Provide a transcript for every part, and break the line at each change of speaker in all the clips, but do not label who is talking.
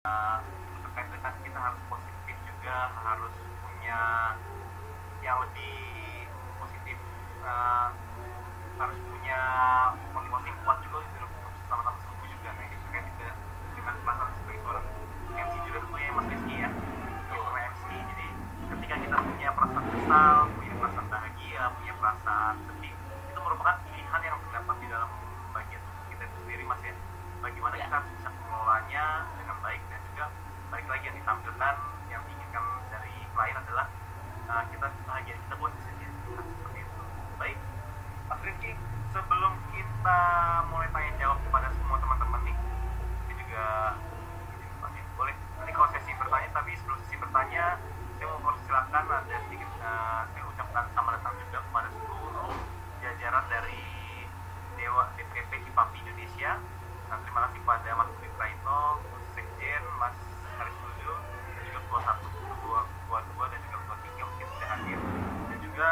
terkait dengan kita harus positif juga, harus punya yang lebih positif, uh, harus punya motivasi kuat juga untuk sama-sama sembuh juga. Nah ini terkait juga dengan perasaan sebagai seorang MC juga tentunya Mas Rizky ya, sebagai MC. Jadi ketika kita punya perasaan kesal, punya perasaan bahagia, punya perasaan sedih, itu merupakan pilihan yang terdapat di dalam bagian tubuh kita itu sendiri Mas ya. Bagaimana kita harus bisa mengelolanya dengan baik, dan juga balik lagi yang ditampilkan, yang diinginkan dari klien adalah kita bahagia kita buat saja. Nah, seperti itu. Baik, Mas Rizky, sebelum kita mulai tanya jawab kepada semua teman-teman nih, ini juga boleh nanti kalau sesi bertanya, tapi sebelum sesi bertanya saya mau persilakan ada sedikit saya ucapkan selamat datang juga kepada seluruh jajaran dari Dewa DPP Hipapi Indonesia. Nah, terima kasih kepada Mas Budi Praitno, Sekjen, Mas Haris Ludu, dan juga Ketua 1, Ketua 2, dan juga Ketua 3 mungkin sudah hadir, dan juga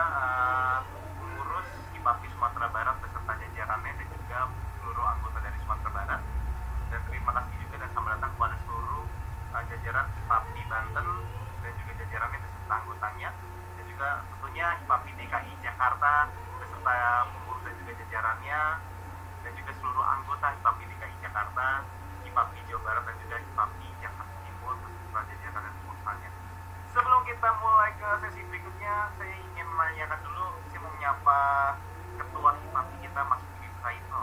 pengurus Hipapi Sumatera Barat beserta jajarannya, dan juga seluruh anggota dari Sumatera Barat. Dan terima kasih juga dan selamat datang kepada seluruh jajaran Hipapi Banten dan juga jajarannya beserta anggotanya, dan juga tentunya Hipapi DKI Jakarta beserta pengurus dan juga jajarannya, dan juga seluruh anggota Hipapi DKI Jakarta, Hipapi Jawa Barat, dan juga Hipapi Jakarta Timur beserta jajaran dan pengurusannya. Sebelum kita mulai ke sesi berikutnya, saya ingin menanyakan dulu, saya mau menyapa Ketua Hipapi kita, Mas Budi Praitno.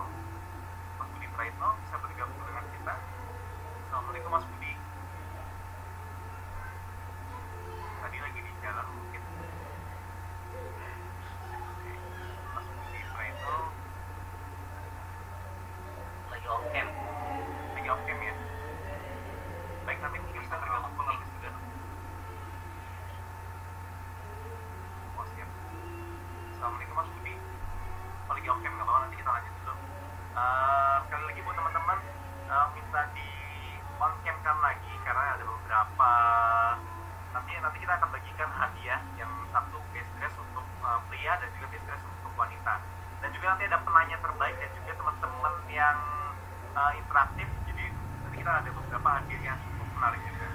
Mas Budi Praitno bisa bergabung dengan kita. Assalamualaikum Mas Budi. Tadi lagi di jalan mungkin. Mas Budi Praitno
lagi off cam.
Lagi off cam ya. Baik, nanti mungkin bisa bergabung melalui sudah. Oh siap. Assalamualaikum Mas Budi. Oh, lagi off cam nggak apa-apa, nanti kita lanjut dulu. Sekali lagi buat teman-teman, minta di on cam kan lagi karena ada beberapa, nanti kita akan bagikan hadiah, yang satu best dress untuk pria dan juga best dress untuk wanita, dan juga nanti ada penanya terbaik dan juga teman-teman yang interaktif. Jadi nanti kita ada beberapa hadiah yang cukup menarik juga.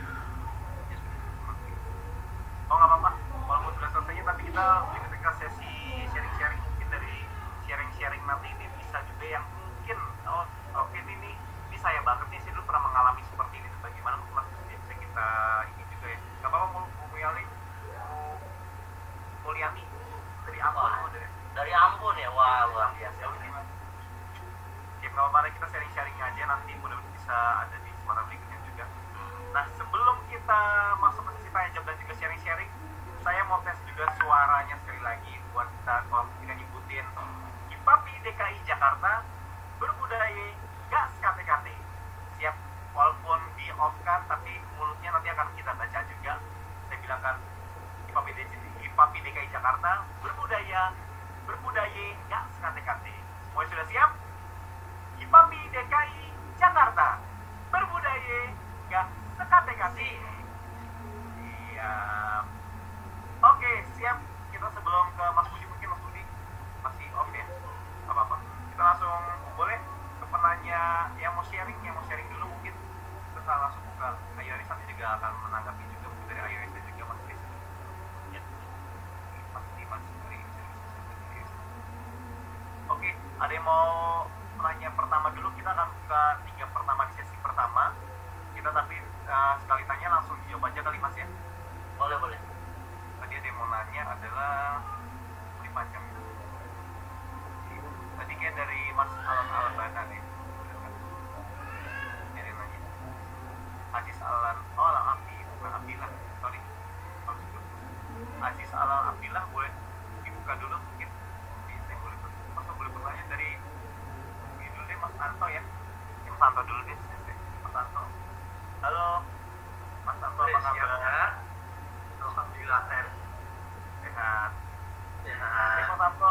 Oh nggak apa-apa, walaupun sudah selesainya, tapi kita lebih ke sesi sharing-sharing. Mungkin dari sharing-sharing nanti ini bisa juga yang mungkin oke ini saya banget nih, saya dulu pernah mengalami seperti ini, bagaimana mungkin Mas bisa kita ini juga ya. Nggak apa-apa, Bu Muyali, Bu Mulyani dari Ambon.
Dari Ambon ya, wah luar biasa.
Ya nggak apa-apa, kita sharing-sharing aja, nanti mudah-mudahan bisa ada di kesempatan berikutnya juga. Nah, sebelum kita masuk ke sesi tanya jawab dan juga sharing-sharing, saya mau tes juga suaranya sekali lagi buat kita kalau tidak ngikutin Hipapi DKI Jakarta, berbudaya gas KTKT. Siap, walaupun di off kan, tapi mulutnya nanti akan kita baca juga. Saya bilangkan Hipapi DKI Jakarta, berbudaya gas KTKT. Semuanya sudah siap? Hipapi DKI Jakarta, berbudaya gas KTKT. Siap. Oke, siap. Kita sebelum ke Mas Budi, mungkin Mas Budi masih off ya? Apa-apa. Kita langsung boleh ke penanya yang mau sharing dulu mungkin. Kita langsung buka Ayoris, nanti juga akan menanggapi juga dari Ayoris dan juga Mas Chris. Ya. Pasti Mas Chris. Oke, ada yang mau penanya pertama dulu? Kita akan buka 3 pertama di sesi pertama. Kita tapi sekali tanya langsung dijawab aja kali Mas ya.
Boleh.
Tadi ada yang mau nanya adalah 5 jam. Tadi kayak dari Mas Alan Banan ya. Ada yang nanya. Aziz Alan, Alan Abdillah, sorry. Aziz Alan Abdillah, boleh dibuka dulu mungkin. Saya boleh bertanya dari ini dulu deh, Mas Anto ya. Mas Anto dulu deh. Mas Anto. Halo. Mas Anto, apa kabar?
Alhamdulillah sehat.
Mas Anto,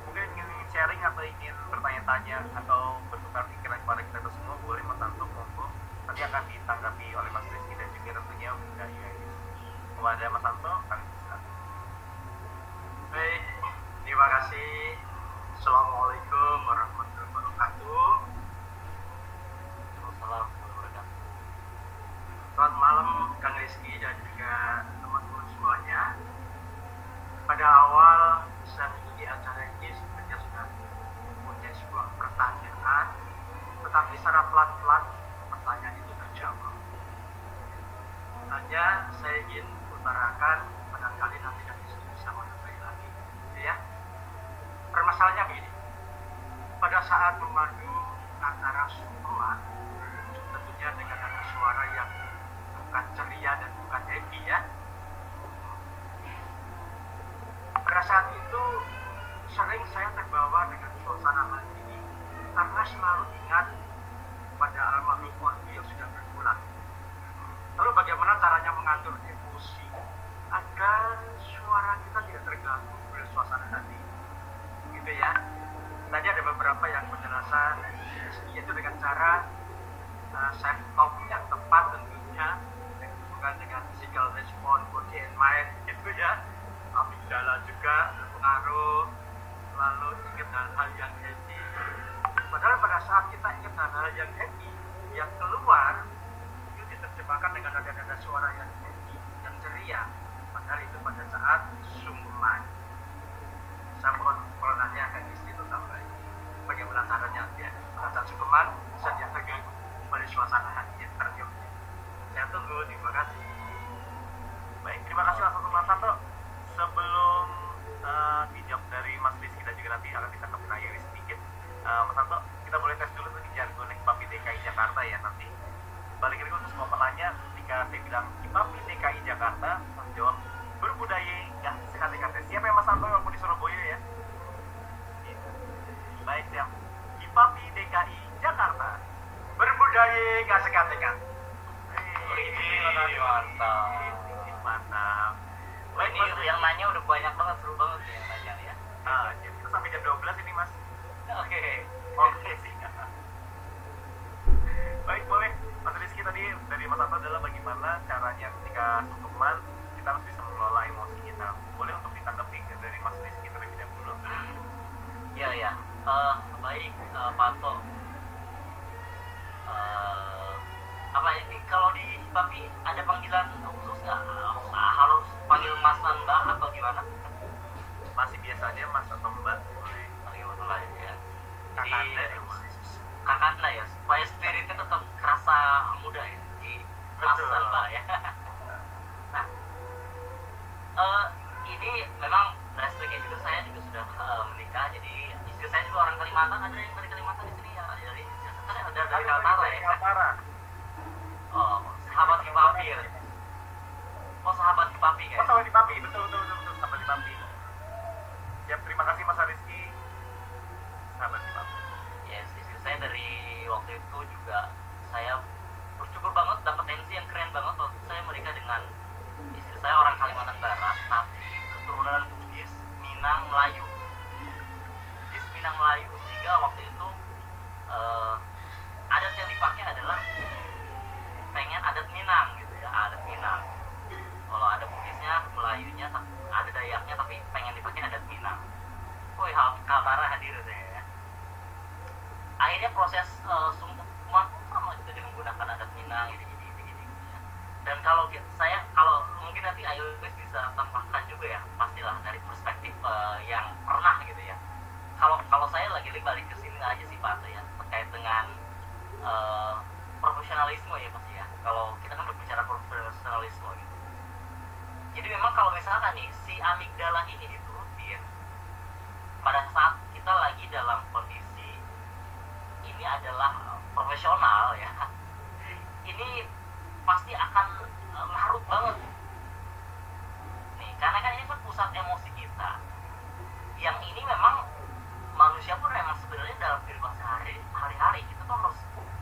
mungkin ingin sharing atau ingin bertanya-tanya atau bertukar pikiran kepada kita semua, boleh Mas Anto, monggo. Nanti akan ditanggapi oleh Mas Rizky dan juga tentunya dari kepada Mas Anto akan bisa.
Baik, terima kasih. Assalamualaikum warahmatullahi wabarakatuh. Assalamualaikum warahmatullahi wabarakatuh. Selamat malam Kang Rizky dan juga teman-teman semuanya. Pada awal saya mengikuti acara ini sebenarnya sudah mempunyai sebuah pertanyaan, tetapi secara pelan-pelan pertanyaan itu terjawab. Hanya saya ingin utarakan, barangkali nanti Kang Rizky bisa menambah lagi, ya. Permasalahannya begini, pada saat memadu antara sungkeman, tentunya dengan ada suara yang bukan ceria dan bukan happy ya. Pada saat itu sering saya terbawa dengan suasana hati ini karena selalu ingat pada almarhum ortu yang sudah berpulang. Lalu bagaimana caranya mengatur emosi agar suara kita tidak terganggu oleh suasana hati, gitu ya. Tadi ada beberapa yang penjelasan, yaitu dengan cara self talk yang tepat tentunya, bukan dengan physical response, body and mind, gitu ya. Amigdala juga berpengaruh, lalu ingat hal-hal yang happy. Padahal pada saat kita ingat hal-hal yang happy, yang keluar itu diterjemahkan dengan nada-nada suara yang happy, yang ceria. Padahal itu pada saat sungkeman. Saya mohon penanya akan istri itu tambah. Bagaimana caranya dia pada saat sungkeman bisa dia terganggu oleh suasana hati yang terdiam. Saya tunggu, terima kasih.
Baik, terima kasih Mas Santo. Sebelum dijawab dari Mas Rizky dan juga nanti akan kita kepenayari sedikit, Mas Santo, kita boleh tes dulu tadi jargon Hipapi DKI Jakarta ya nanti. Balik lagi untuk semua penanya, ketika saya bilang Hipapi DKI Jakarta, Mas jawab berbudaya nggak sekate-kate. Siapa yang Mas Santo walaupun di Surabaya ya? Baik, siap. Hipapi DKI Jakarta berbudaya nggak sekate-kate.
Mantap.
Mantap.
Baik, ini yang nanya udah banyak banget, seru banget ya yang nanya ya.
Kita sampai jam 12 ini Mas.
Oke
sih. Baik, boleh. Mas Rizky tadi dari Mas Santo adalah bagaimana caranya ketika sungkeman kita harus bisa mengelola emosi kita. Boleh untuk ditanggapi dari Mas Rizky terlebih dahulu.
Ya. Baik, Panto. Apa ini kalau di Hipapi ada panggilan khusus nggak? Harus panggil Mas dan Mbak atau gimana?
Masih biasanya Mas atau Mbak boleh
Panggil Mas Mbak ya.
Kakanda ya.
Kakanda ya, supaya spiritnya tetap kerasa muda ya di Mas
Betul.
dan Mbak ya. Nah, ini memang flashbacknya juga saya juga sudah menikah, jadi istri saya juga orang Kalimantan. Ada yang dari Kalimantan di sini ya, dari Kaltara ya.
Kaltara.
Oh, sahabat Hipapi ya. Oh, sahabat Hipapi
Oh,
kan?
sama di Papi. Betul. Sama di Papi. Ya, terima kasih Mas Rizky. Sahabat di Papi.
Yes, istri saya dari waktu itu juga saya bersyukur banget dapat tensi yang keren banget waktu saya menikah dengan istri saya orang Kalimantan Barat, tapi keturunan Bugis, Minang, Melayu. Bugis, Minang, Melayu, sehingga waktu itu adat yang dipakai adalah pengen adat Minang gitu ya, adat Minang. Kalau ada Bugisnya, Melayunya, ada Dayaknya, tapi pengen dipakai adat Minang. Woi, Kaltara hadir saya ya. Akhirnya proses sungkeman sama juga dengan menggunakan adat Minang ini. Dan kalau mungkin nanti Ayu bisa tambahkan juga ya, pastilah dari perspektif yang pernah gitu ya. Kalau saya lagi balik ke sini aja sih Pak ya, terkait dengan profesionalisme ya pasti ya. Kalau kita kan berbicara profesionalisme gitu. Jadi memang kalau misalkan nih si amigdala ini diturutin pada saat kita lagi dalam kondisi ini adalah profesional ya, ini pasti akan larut banget nih, karena kan ini kan pusat emosi kita. Yang ini memang manusia pun memang sebenarnya dalam kehidupan sehari-hari kita tuh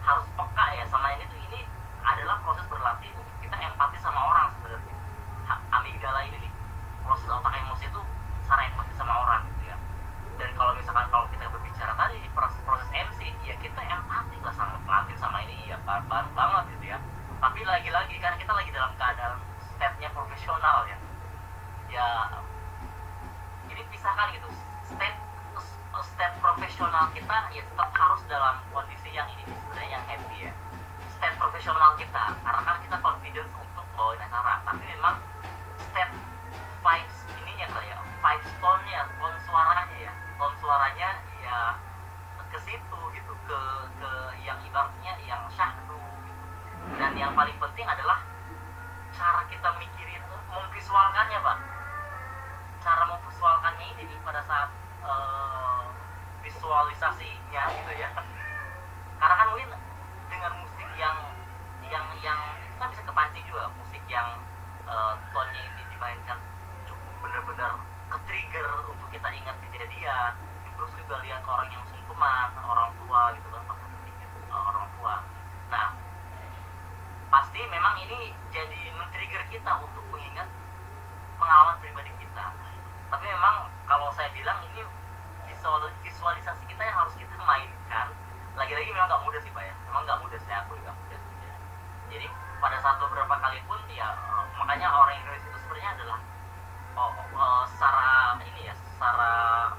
harus peka ya sama ini tuh. Ini adalah proses berlatih untuk kita empati sama orang sebenarnya. Amigdala ini nih, proses otak emosi itu cara empati sama orang gitu ya. Dan kalau misalkan kalau kita berbicara tadi proses MC ya, kita empati lah sama pengantin sama ini ya, banget gitu ya. Tapi lagi-lagi kan kita lagi dalam keadaan state-nya profesional ya. Ya ini pisahkan gitu, state profesional kita ya tetap harus dalam kondisi yang ini sebenarnya yang happy ya.
state profesional kita, karena kan kita confidence untuk bawain acara, tapi memang state vibes ininya kali ya, vibes tone-nya, tone suaranya ya ke situ gitu, ke yang ibaratnya yang syahdu gitu. Dan yang paling penting adalah cara kita mikirin, memvisualkannya Pak, cara memvisualkannya ini nih pada saat visualisasinya gitu ya. Karena kan mungkin dengan musik yang kita bisa kepancing juga, musik yang tone-nya ini dimainkan cukup benar-benar ke-trigger untuk kita ingat kejadian. Terus juga lihat orang yang sungkeman, orang tua gitu kan, orang tua. Nah, pasti memang ini jadi men-trigger kita untuk mengingat pengalaman pribadi kita. Tapi memang kalau saya bilang ini visualisasi kita yang harus kita mainkan. Lagi-lagi memang nggak mudah sih Pak ya, memang nggak mudah, saya akui nggak mudah. Jadi pada saat beberapa kali pun ya, makanya orang Indonesia itu sebenarnya adalah secara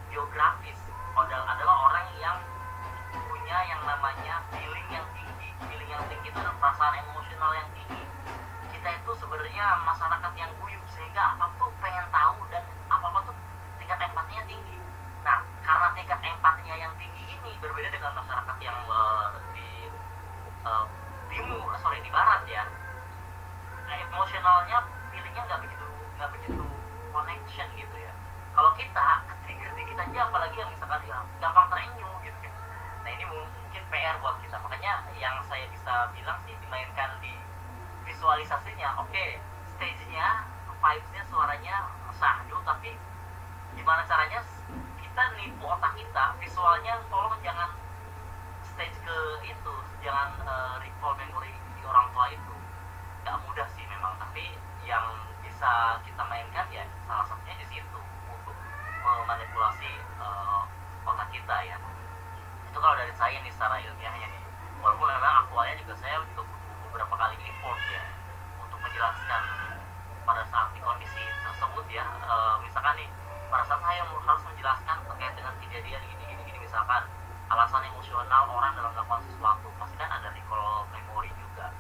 geografis adalah orang yang punya yang namanya feeling yang tinggi itu adalah perasaan emosional yang tinggi. Kita itu sebenarnya masyarakat yang guyup, sehingga apapun pengen tahu dan apapun tuh tingkat empatinya tinggi. Nah, karena tingkat empatinya yang tinggi ini berbeda dengan masyarakat yang di barat ya, emosionalnya feelingnya nggak begitu connection gitu ya. Kalau kita trigger dikit aja, apalagi yang misalkan ya gampang terenyuh gitu ya. Nah ini mungkin PR buat kita, makanya yang saya bisa bilang sih dimainkan di visualisasinya. Oke, stage-nya, vibes-nya, suaranya syahdu, tapi gimana caranya kita nipu otak kita, visualnya tolong jangan stage ke itu, jangan recall memori di orang tua itu. Gak mudah sih memang, tapi yang bisa kita mainkan ya salah satunya di situ untuk memanipulasi otak kita ya. Itu kalau dari saya nih secara ilmiahnya nih. Walaupun memang aktualnya juga saya juga butuh beberapa kali effort ya untuk menjelaskan pada saat di kondisi tersebut ya. Misalkan nih pada saat saya harus menjelaskan terkait dengan kejadian gini misalkan alasan emosional orang dalam melakukan sesuatu, pasti kan ada recall memori juga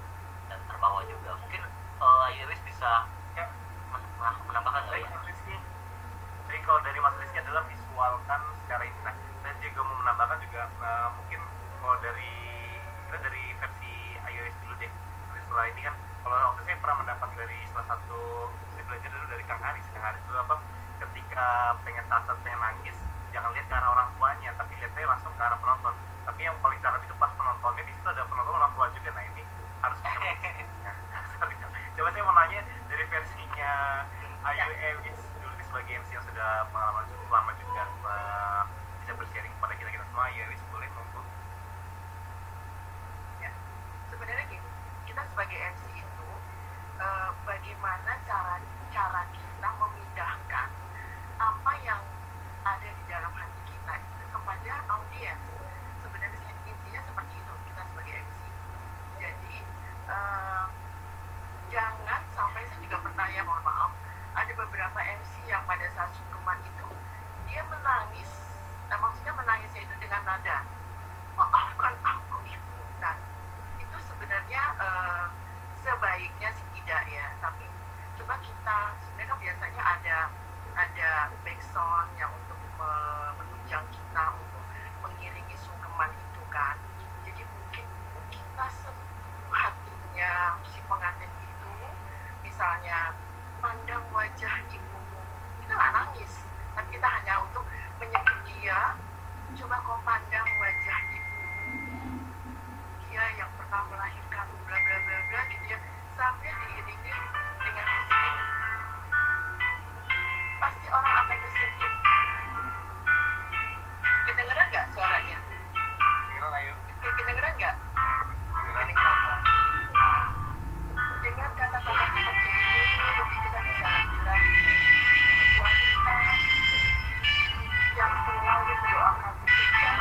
dan terbawa juga. Mungkin Iris bisa menambahkan nggak ya?
Jadi kalau dari Mas Rizky adalah visualkan secara indah. Saya juga mau menambahkan juga mungkin kalau dari versi iOS dulu deh. Setelah ini kan kalau waktu saya pernah mendapat dari salah satu, saya belajar dulu dari Kang Haris dulu apa, ketika pengen nangis jangan lihat ke arah orang tuanya, tapi lihatnya langsung ke arah penonton. Tapi yang paling cakep itu pas penontonnya, di situ ada penonton orang tua juga. Nah ini harus coba saya mau nanya dari versinya Ayu Ewis dulu nih, sebagai MC yang sudah pengalaman cukup lama juga, bisa bersharing kepada kita semua. Ayu Ewis, boleh monggo.
Ya, sebenarnya gini, kita sebagai MC itu bagaimana cara kita memindahkan apa yang ada di dalam hati kita itu kepada audiens. Sebenarnya intinya seperti itu kita sebagai MC. Jadi jangan sampai, saya juga pernah ya, mohon maaf, ada beberapa MC yang pada saat sungkeman itu dia menangis. Nah, maksudnya menangisnya itu dengan nada maafkan aku ibu. Nah, itu sebenarnya sebaiknya sih tidak ya, tapi coba kita sebenarnya kan biasanya ada backsound yang untuk menunjang kita untuk mengiringi sungkeman itu kan. Jadi mungkin kita sepenuh hatinya si pengantin itu, misalnya pandang wajah ibumu, kita nggak nangis, tapi kita hanya untuk menyebut dia, coba kau pandang wajah ibumu, dia yang pernah melahirkan bla bla bla bla gitu ya, sampai diiringi dengan musik. Pasti orang akan tersentuh. Kedengeran nggak suaranya?
Kedengeran Ayu?
Kedengeran nggak? Dengan kata-kata seperti ini, kita bisa bilang wanita yang selalu mendoakan kita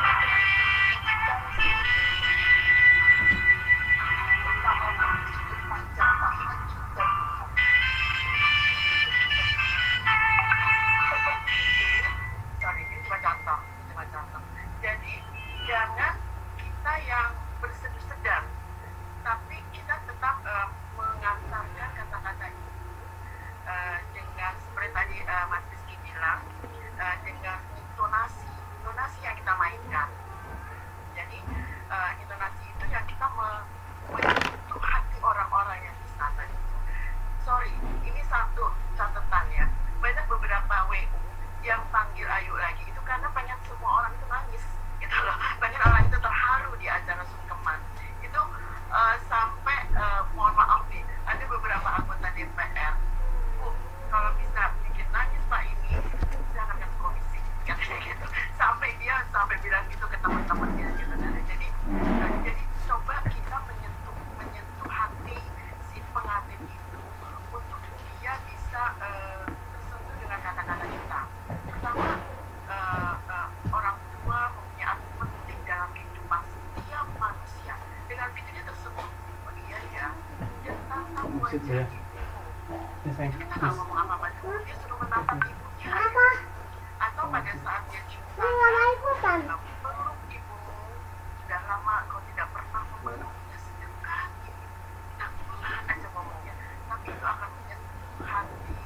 sampai bilang gitu ke teman-temannya gitu kan. Jadi coba kita menyentuh hati si pengantin itu untuk dia bisa tersentuh dengan kata-kata kita. Pertama, orang tua mempunyai arti penting dalam kehidupan setiap manusia. Dengan pintunya tersebut, oh iya ya, dia tatap wajah ibu. Kita nggak ngomong apa-apa dulu, dia suruh menatap ibunya aja. Atau pada saat dia cium tangan, peluk ibu. Sudah lama kau tidak pernah memeluknya sedekat ini. Kita pelan aja ngomongnya, tapi itu akan menyentuh hati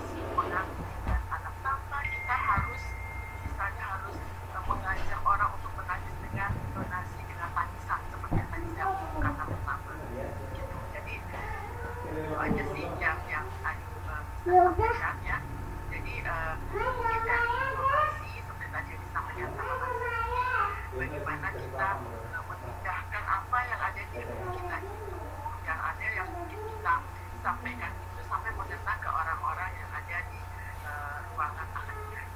si pengantin dan anak. Tanpa kita harus, misalnya harus mengajak orang untuk menangis dengan donasi dengan tangisan seperti yang tadi saya kata pertama. Gitu. Jadi itu aja sih yang Ayu bisa sampaikan ya. Jadi mungkin dari informasi seperti tadi yang disampaikan sama Mas Rizky, bagaimana kita memindahkan apa yang ada di diri kita itu, yang ada yang mungkin kita sampaikan itu sampai mengena ke orang-orang yang ada di ruangan akademik.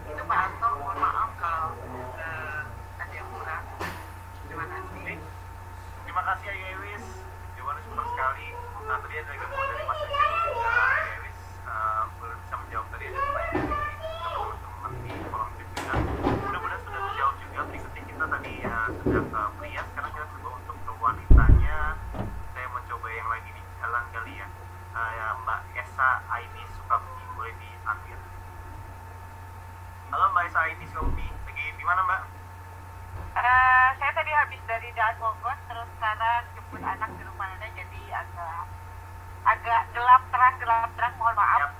Itu Pak Anto, mohon maaf kalau ada yang kurang. Terima kasih.
Terima kasih Ayu Ewis, jawabannya super sekali. Nah tadi ada juga dari Mas Rizky juga Ayu Ewis belum bisa menjawab tadi ada pertanyaan dari teman-teman di kolom chat juga. Mudah-mudahan sudah terjawab juga. Berikutnya kita tadi sudah ke pria, sekarang kita coba untuk ke wanitanya. Saya mencoba yang lagi di jalan kali ya. Mbak Esa Aini Sukabumi, boleh di-unmute. Halo Mbak Esa Aini Sukabumi, lagi di mana Mbak?
Saya tadi habis dari Daan Bogor, terus sekarang jemput anak di rumah Anda, jadi agak gelap terang, mohon maaf.
Siap,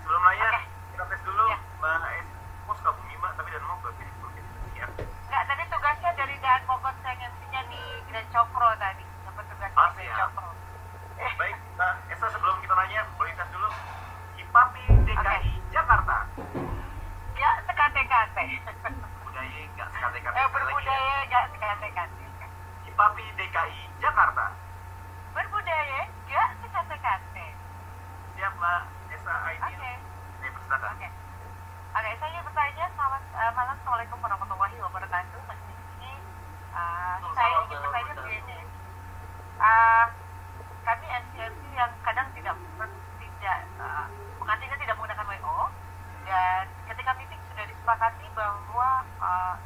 sebelum nanya,
Oke.
kita tes dulu
Ya.
Mbak Esa. Oh Sukabumi Mbak, tapi dan mau ke Facebook ya. Siap.
Enggak, tadi tugasnya dari Daan Bogor, saya ngemsinya di Grand Cokro tadi, dapat tugas
Ah,
di Grand
siap.
Cokro.
Baik, Mbak Esa, sebelum kita nanya, boleh tes dulu. Hipapi DKI Jakarta.
Ya, sekate-kate.
Budaya nggak sekate-kate.
Berbudaya, enggak sekate-kate.
Hipapi DKI Jakarta.
Berbudaya, enggak sekate-kate.
Siap Mbak Esa Aini.
Oke.
Saya persilakan.
Oke, saya bertanya, selamat malam, Assalamualaikum warahmatullahi wabarakatuh, Mas Rizky. Saya ingin bertanya begini. Kami NCMC yang kadang pengantinnya tidak menggunakan WO, dan ketika meeting sudah disepakati bahwa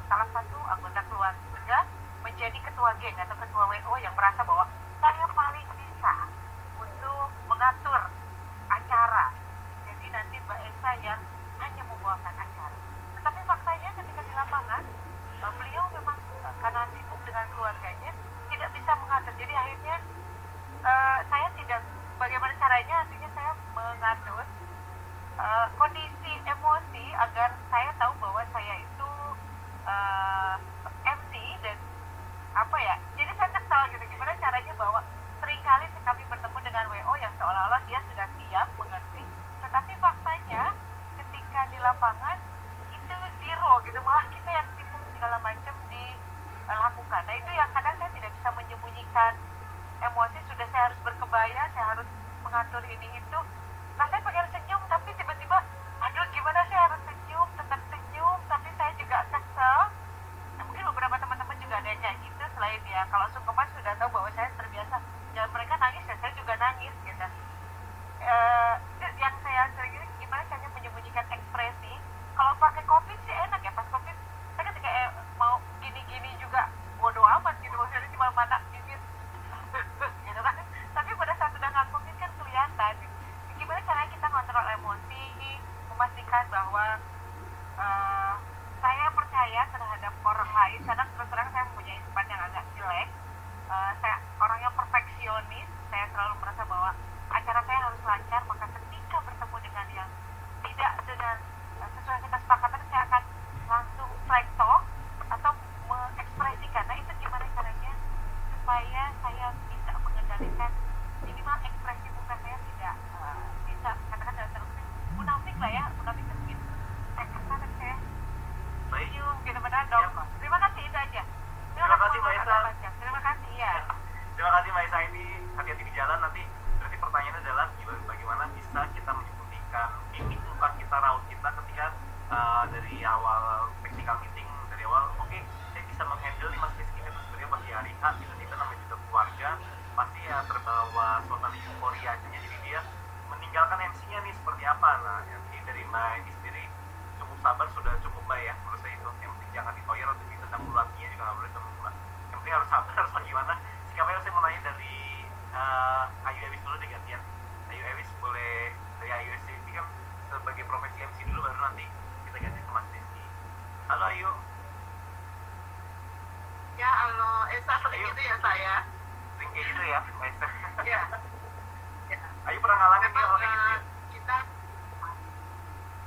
salah satu anggota keluarga menjadi ketua geng atau ketua WO yang merasa bahwa saya paling bisa untuk mengatur acara. Jadi nanti Mbak Esa yang hanya membawakan acara. Tetapi faktanya ketika di lapangan, beliau memang karena sibuk dengan keluarganya tidak bisa mengatur. Jadi akhirnya saya tidak, bagaimana caranya artinya saya mengatur kondisi emosi agar saya tahu bahwa saya itu MC dan apa ya, jadi saya kesal gitu. Gimana caranya bahwa seringkali kami bertemu dengan WO yang seolah-olah dia sudah siap mengerti, tetapi faktanya ketika di lapangan itu zero gitu, malah kita yang sibuk segala macam dilakukan. Nah itu yang kadang saya tidak bisa menyembunyikan emosi, sudah saya harus berkebaya, saya harus mengatur ini itu. Nah saya pengen senyum, tapi tiba-tiba aduh gimana saya harus senyum, tetap senyum, tapi saya juga kesel. Nah, mungkin beberapa teman-teman juga ada yang kayak gitu. Selain ya kalau sungkeman sudah tahu bahwa saya terbiasa, dan mereka nangis ya saya juga nangis gitu. Yang saya sering ini gimana caranya menyembunyikan ekspresi. Kalau pakai covid sih enak ya, pas covid saya ketika mau gini-gini juga bodo amat gitu, maksudnya cuma mata bibir gitu kan. Tapi pada saat sudah nggak covid kan kelihatan. Gimana caranya kita kontrol emosi, memastikan bahwa saya percaya terhadap orang lain, karena terus terang saya mempunyai sifat yang agak jelek. Saya orangnya perfeksionis, saya selalu merasa bahwa acara saya harus lancar, maka ketika bertemu dengan yang tidak dengan sesuai kesepakatan, saya akan langsung strike talk atau mengekspresikan. Nah itu gimana caranya supaya saya bisa mengendalikan minimal ekspresi muka saya tidak bisa katakan dalam terus munafik lah ya, munafik itu gitu. Saya kesana dan saya
Baik.
senyum gitu, benar dong. Terima kasih, itu aja.
Terima kasih Mbak Esa.
Terima kasih ya.
Terima kasih Mbak Esa ini. Hati-hati di jalan nanti. Berarti pertanyaannya adalah bagaimana bisa kita menyembunyikan mimik muka kita, raut kita ketika dari awal PK tactical meeting dari awal. Oke, saya bisa menghandle nih Mas Rizky, terus sebenarnya pas di hari H kita namanya juga keluarga pasti ya terbawa suasana euforianya, jadi dia meninggalkan MC-nya nih seperti apa. Nah MC dari Mbak ini sendiri cukup sabar, sudah cukup baik ya menurut saya. Itu yang penting jangan ditoyer atau ditendang bulatnya juga nggak boleh tendang bulat, yang penting harus sabar. Harus gimana sikapnya. Saya mau nanya dari Ayu Ewis dulu deh gantian. Ayu Ewis boleh, dari Ayu Ewis ini kan sebagai profesi MC dulu, baru nanti kita ganti ke Mas Rizky. Halo Ayu.
Ya, halo. Seperti
Ayo.
itu ya saya.
Sering kayak gitu ya Mbak Esther.
Ya. Ya.
Ayu pernah ngalamin
Memang
ya kayak gitu ya?
kita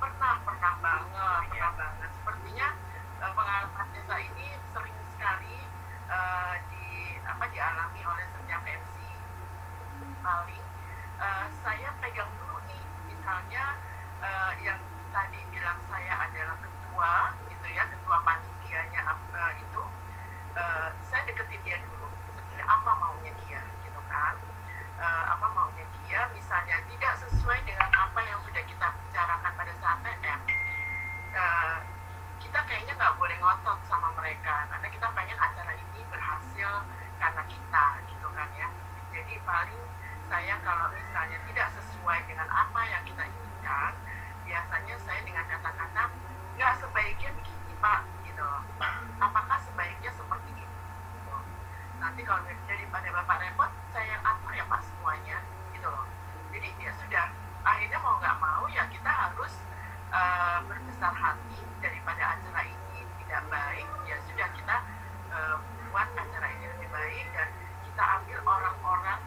pernah banget,
Iya.
pernah banget. Sepertinya pengalaman desa ini sering sekali dialami oleh setiap MC. Paling saya pegang dulu nih, misalnya yang tadi bilang saya adalah ketua, gitu ya, ketua panitianya itu, saya deketin dia dulu. Sebenarnya apa maunya dia, gitu kan? Apa maunya dia, misalnya tidak sesuai dengan apa yang sudah kita bicarakan pada saat TM, kita kayaknya nggak boleh ngotot sama mereka, karena kita pengen acara ini berhasil karena kita, gitu kan ya. Jadi paling saya kalau misalnya tidak sesuai dengan apa yang kita inginkan, biasanya saya dengan kata-kata nggak sebaiknya begini Pak, gitu. Apakah sebaiknya seperti ini? Gitu. Nanti kalau daripada Bapak repot, saya yang atur ya Pak semuanya, gitu loh. Jadi dia sudah akhirnya mau nggak mau ya kita harus berbesar hati daripada acara ini tidak baik, ya sudah kita buat acara ini lebih baik dan kita ambil orang-orang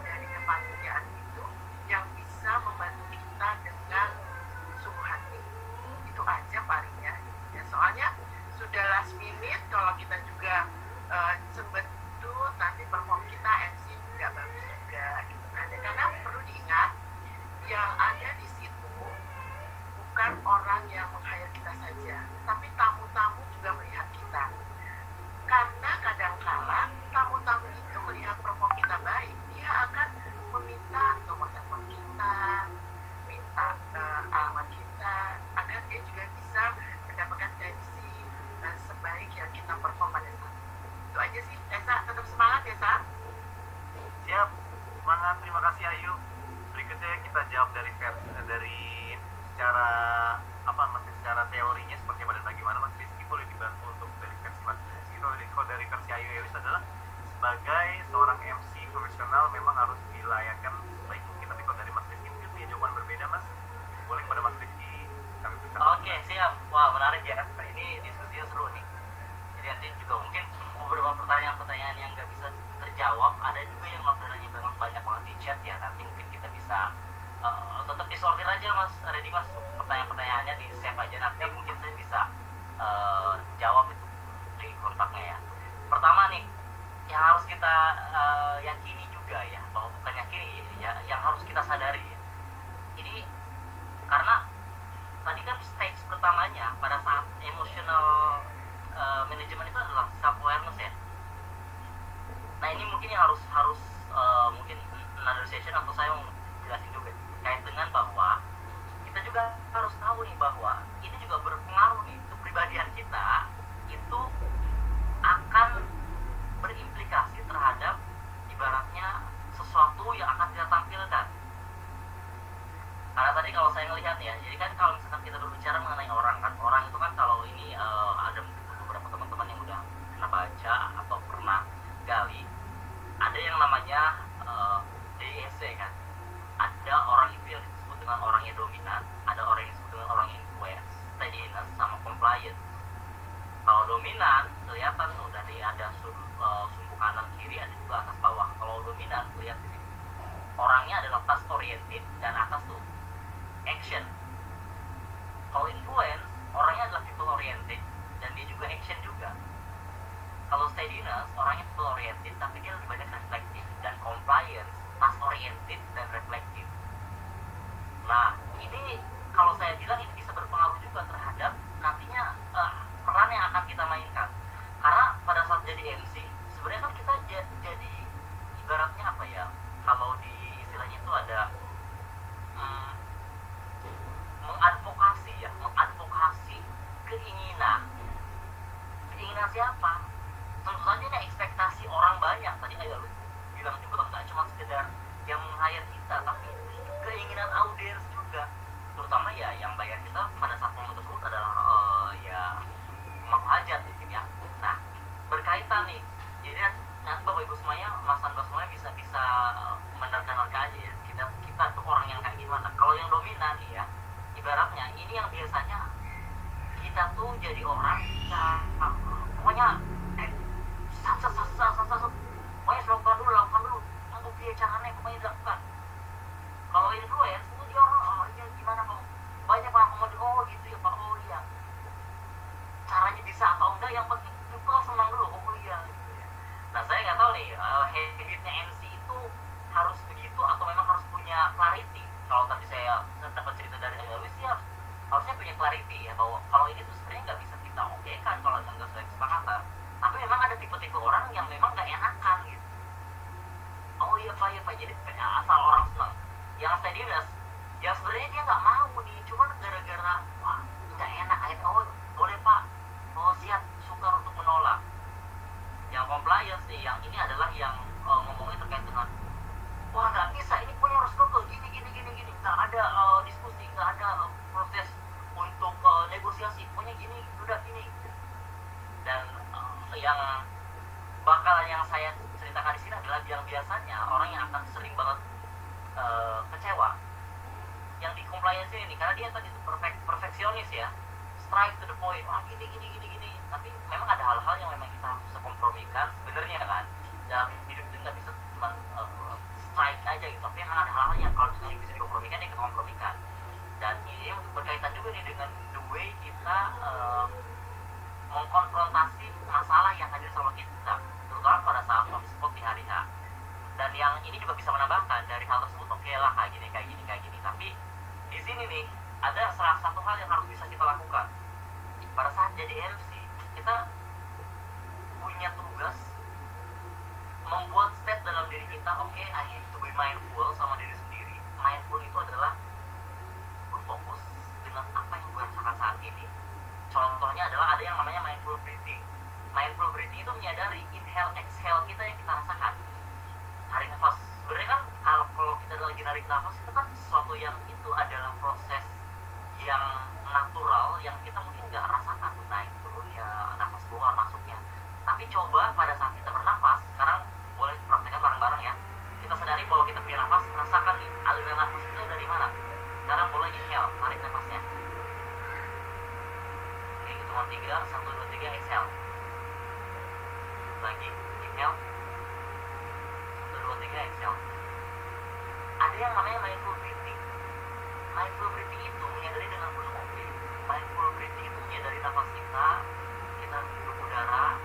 dari kepanitiaan itu yang bisa membantu kita dengan sungguh hati. Itu aja palingnya. Ya, soalnya sudah last minute, kalau kita juga sebetulnya nanti perform kita MC nggak bagus juga gitu kan. Karena perlu diingat yang ada di situ bukan orang yang meng-hire kita saja, tapi tamu-tamu juga melihat kita. Karena kadangkala tamu-tamu itu melihat perform kita baik, dia akan meminta nomor telepon kita, minta alamat kita, agar dia juga bisa mendapatkan tensi sebaik yang kita perform pada saat itu. Aja sih, Esa, tetap semangat ya, Sa.
Siap, semangat. Terima kasih Ayu. Berikutnya kita jawab dari secara secara teorinya seperti apa dan bagaimana. Mas Rizky boleh dibantu untuk dari versi Mas Rizky. Kalau dari versi Ayu Ewis adalah sebagai seorang MC profesional memang harus dilayangkan sebaik mungkin. Tapi kalau dari Mas Rizky mungkin punya jawaban berbeda, Mas. Boleh kepada Mas Rizky kami berikan.
Oke, siap. Wah, menarik ya. Ini diskusinya seru nih. Jadi nanti juga mungkin beberapa pertanyaan-pertanyaan yang nggak bisa terjawab, ada juga yang materinya banyak banget di chat ya. Nanti mungkin kita bisa tetap disortir aja Mas Reddy, Mas, pertanyaan-pertanyaannya di save aja, nanti mungkin saya bisa jawab itu di kontaknya ya. Pertama nih, yang harus kita yakini juga ya, bahwa bukan yakini ya, yang harus kita sadari ya. Ini karena tadi kan stage pertamanya pada saat emotional management itu adalah self awareness ya. Nah ini mungkin yang harus mungkin another session atau saya mau jelasin juga kait dengan bahwa kita juga harus tahu nih bahwa ini juga berpengaruh nih, kepribadian kita itu akan berimplikasi terhadap ibaratnya sesuatu yang akan kita tampilkan. Karena tadi kalau saya ngelihat ya, jadi kan kalau misalkan kita berbicara mengenai orang kan, orang itu kan kalau ini ada beberapa teman-teman yang udah pernah baca atau pernah gali, ada yang namanya DESC kan. Ada orang itu yang disebut dengan orang yang dominan, ada orang yang disebut dengan orang influence, steadiness, sama compliance. Kalau dominan kelihatan tuh dari ada sumbu kanan kiri, ada juga atas bawah. Kalau dominan lihat di sini, orangnya adalah task oriented dan atas tuh action. Kalau influence, orangnya adalah people oriented dan dia juga action juga. Kalau steadiness, orangnya people oriented tapi dia lebih banyak reflektif, dan compliance task oriented dan reflektif. Nah ini kalau saya bilang ini bisa berpengaruh juga terhadap nantinya peran yang akan kita mainkan. Karena pada saat jadi MC sebenarnya kan kita jadi ibaratnya apa ya, kalau di istilahnya itu ada mengadvokasi keinginan ekspektasi apa? Tentu saja ini ekspektasi orang banyak. Tadi kayak lu bilang juga nggak cuma sekedar yang meng-hire kita, tapi keinginan audiens juga, terutama ya yang bayar kita pada saat momen tersebut adalah ya pemangku hajat mungkin ya. Nah, berkaitan nih, jadi nanti Bapak Ibu semuanya, Mas Anda semuanya bisa menerka-nerka aja ya, kita tuh orang yang kayak gimana. Kalau yang dominan nih ya, ibaratnya ini yang biasanya kita tuh jadi orang yang pokoknya pokoknya lakukan dulu untuk dia caranya pokoknya dilakukan. Kalau influence itu dia orang iya gimana kok banyak pak oh gitu ya pak, oh iya caranya bisa atau enggak, yang penting people senang dulu, oh iya gitu ya. Nah saya nggak tahu nih habitnya MC itu harus begitu atau memang harus punya clarity. Kalau tadi saya dapat cerita dari Lewis ya harusnya punya clarity ya, bahwa kalau ini tuh sebenarnya nggak bisa kita oke kan kalau nggak sesuai kesepakatan, tapi memang ada tipe-tipe orang yang memang nggak enakan gitu. Oh iya pak, jadi asal orang senang. Yang steadiness yang sebenarnya dia nggak mau nih, cuman gara-gara wah nggak enak akhirnya oh boleh pak, oh siap, sukar untuk menolak. Yang compliance nih, yang ini adalah yang ngomongnya terkait dengan wah nggak bisa, ini pokoknya harus kekeh gini nggak ada diskusi, nggak ada proses untuk negosiasi, pokoknya gini udah gini. Dan yang bakalan yang saya ceritakan di sini adalah yang biasanya orang yang akan sering banget kecewa yang di compliance ini nih, karena dia tadi itu perfeksionis ya, straight to the point, wah gini, tapi memang ada hal-hal yang memang kita harus bisa kompromikan sebenarnya kan. Dalam hidup itu nggak bisa cuma strike aja gitu, tapi memang ada hal-hal yang kalau misalnya bisa dikompromikan ya kita kompromikan. Dan ini berkaitan juga nih dengan the way kita mengkonfrontasi masalah yang hadir sama kita, terutama pada saat on the spot di hari H. Dan yang ini juga bisa menambahkan dari hal tersebut, oke lah kayak gini, tapi di sini nih ada salah satu hal yang harus bisa kita lakukan pada saat jadi MC. Kita punya tugas membuat state dalam diri kita, oke, I have to be mindful sama diri sendiri. Mindful itu adalah gue fokus dengan apa yang gue rasakan saat ini. Contohnya adalah ada yang namanya mindful breathing. Mindful breathing itu menyadari inhale exhale kita yang kita rasakan. Tarik nafas. Sebenarnya kan kalau kita lagi narik nafas itu kan sesuatu yang itu adalah proses yang natural yang kita mungkin nggak rasakan naik turunnya, nafas keluar masuknya. Tapi coba pada saat kita bernafas, sekarang boleh praktekkan bareng-bareng ya. Kita sadari bahwa kita punya nafas, rasakan nih aliran nafas itu dari mana. Sekarang boleh inhale, tarik nafasnya. Oke, hitungan 3, 1, 2, 3, exhale. Lagi, inhale. 1, 2, 3, exhale. Ada yang namanya mindful breathing. Mindful breathing itu menyadari dengan penuh oke. Mindful breathing itu menyadari nafas kita hirup udara,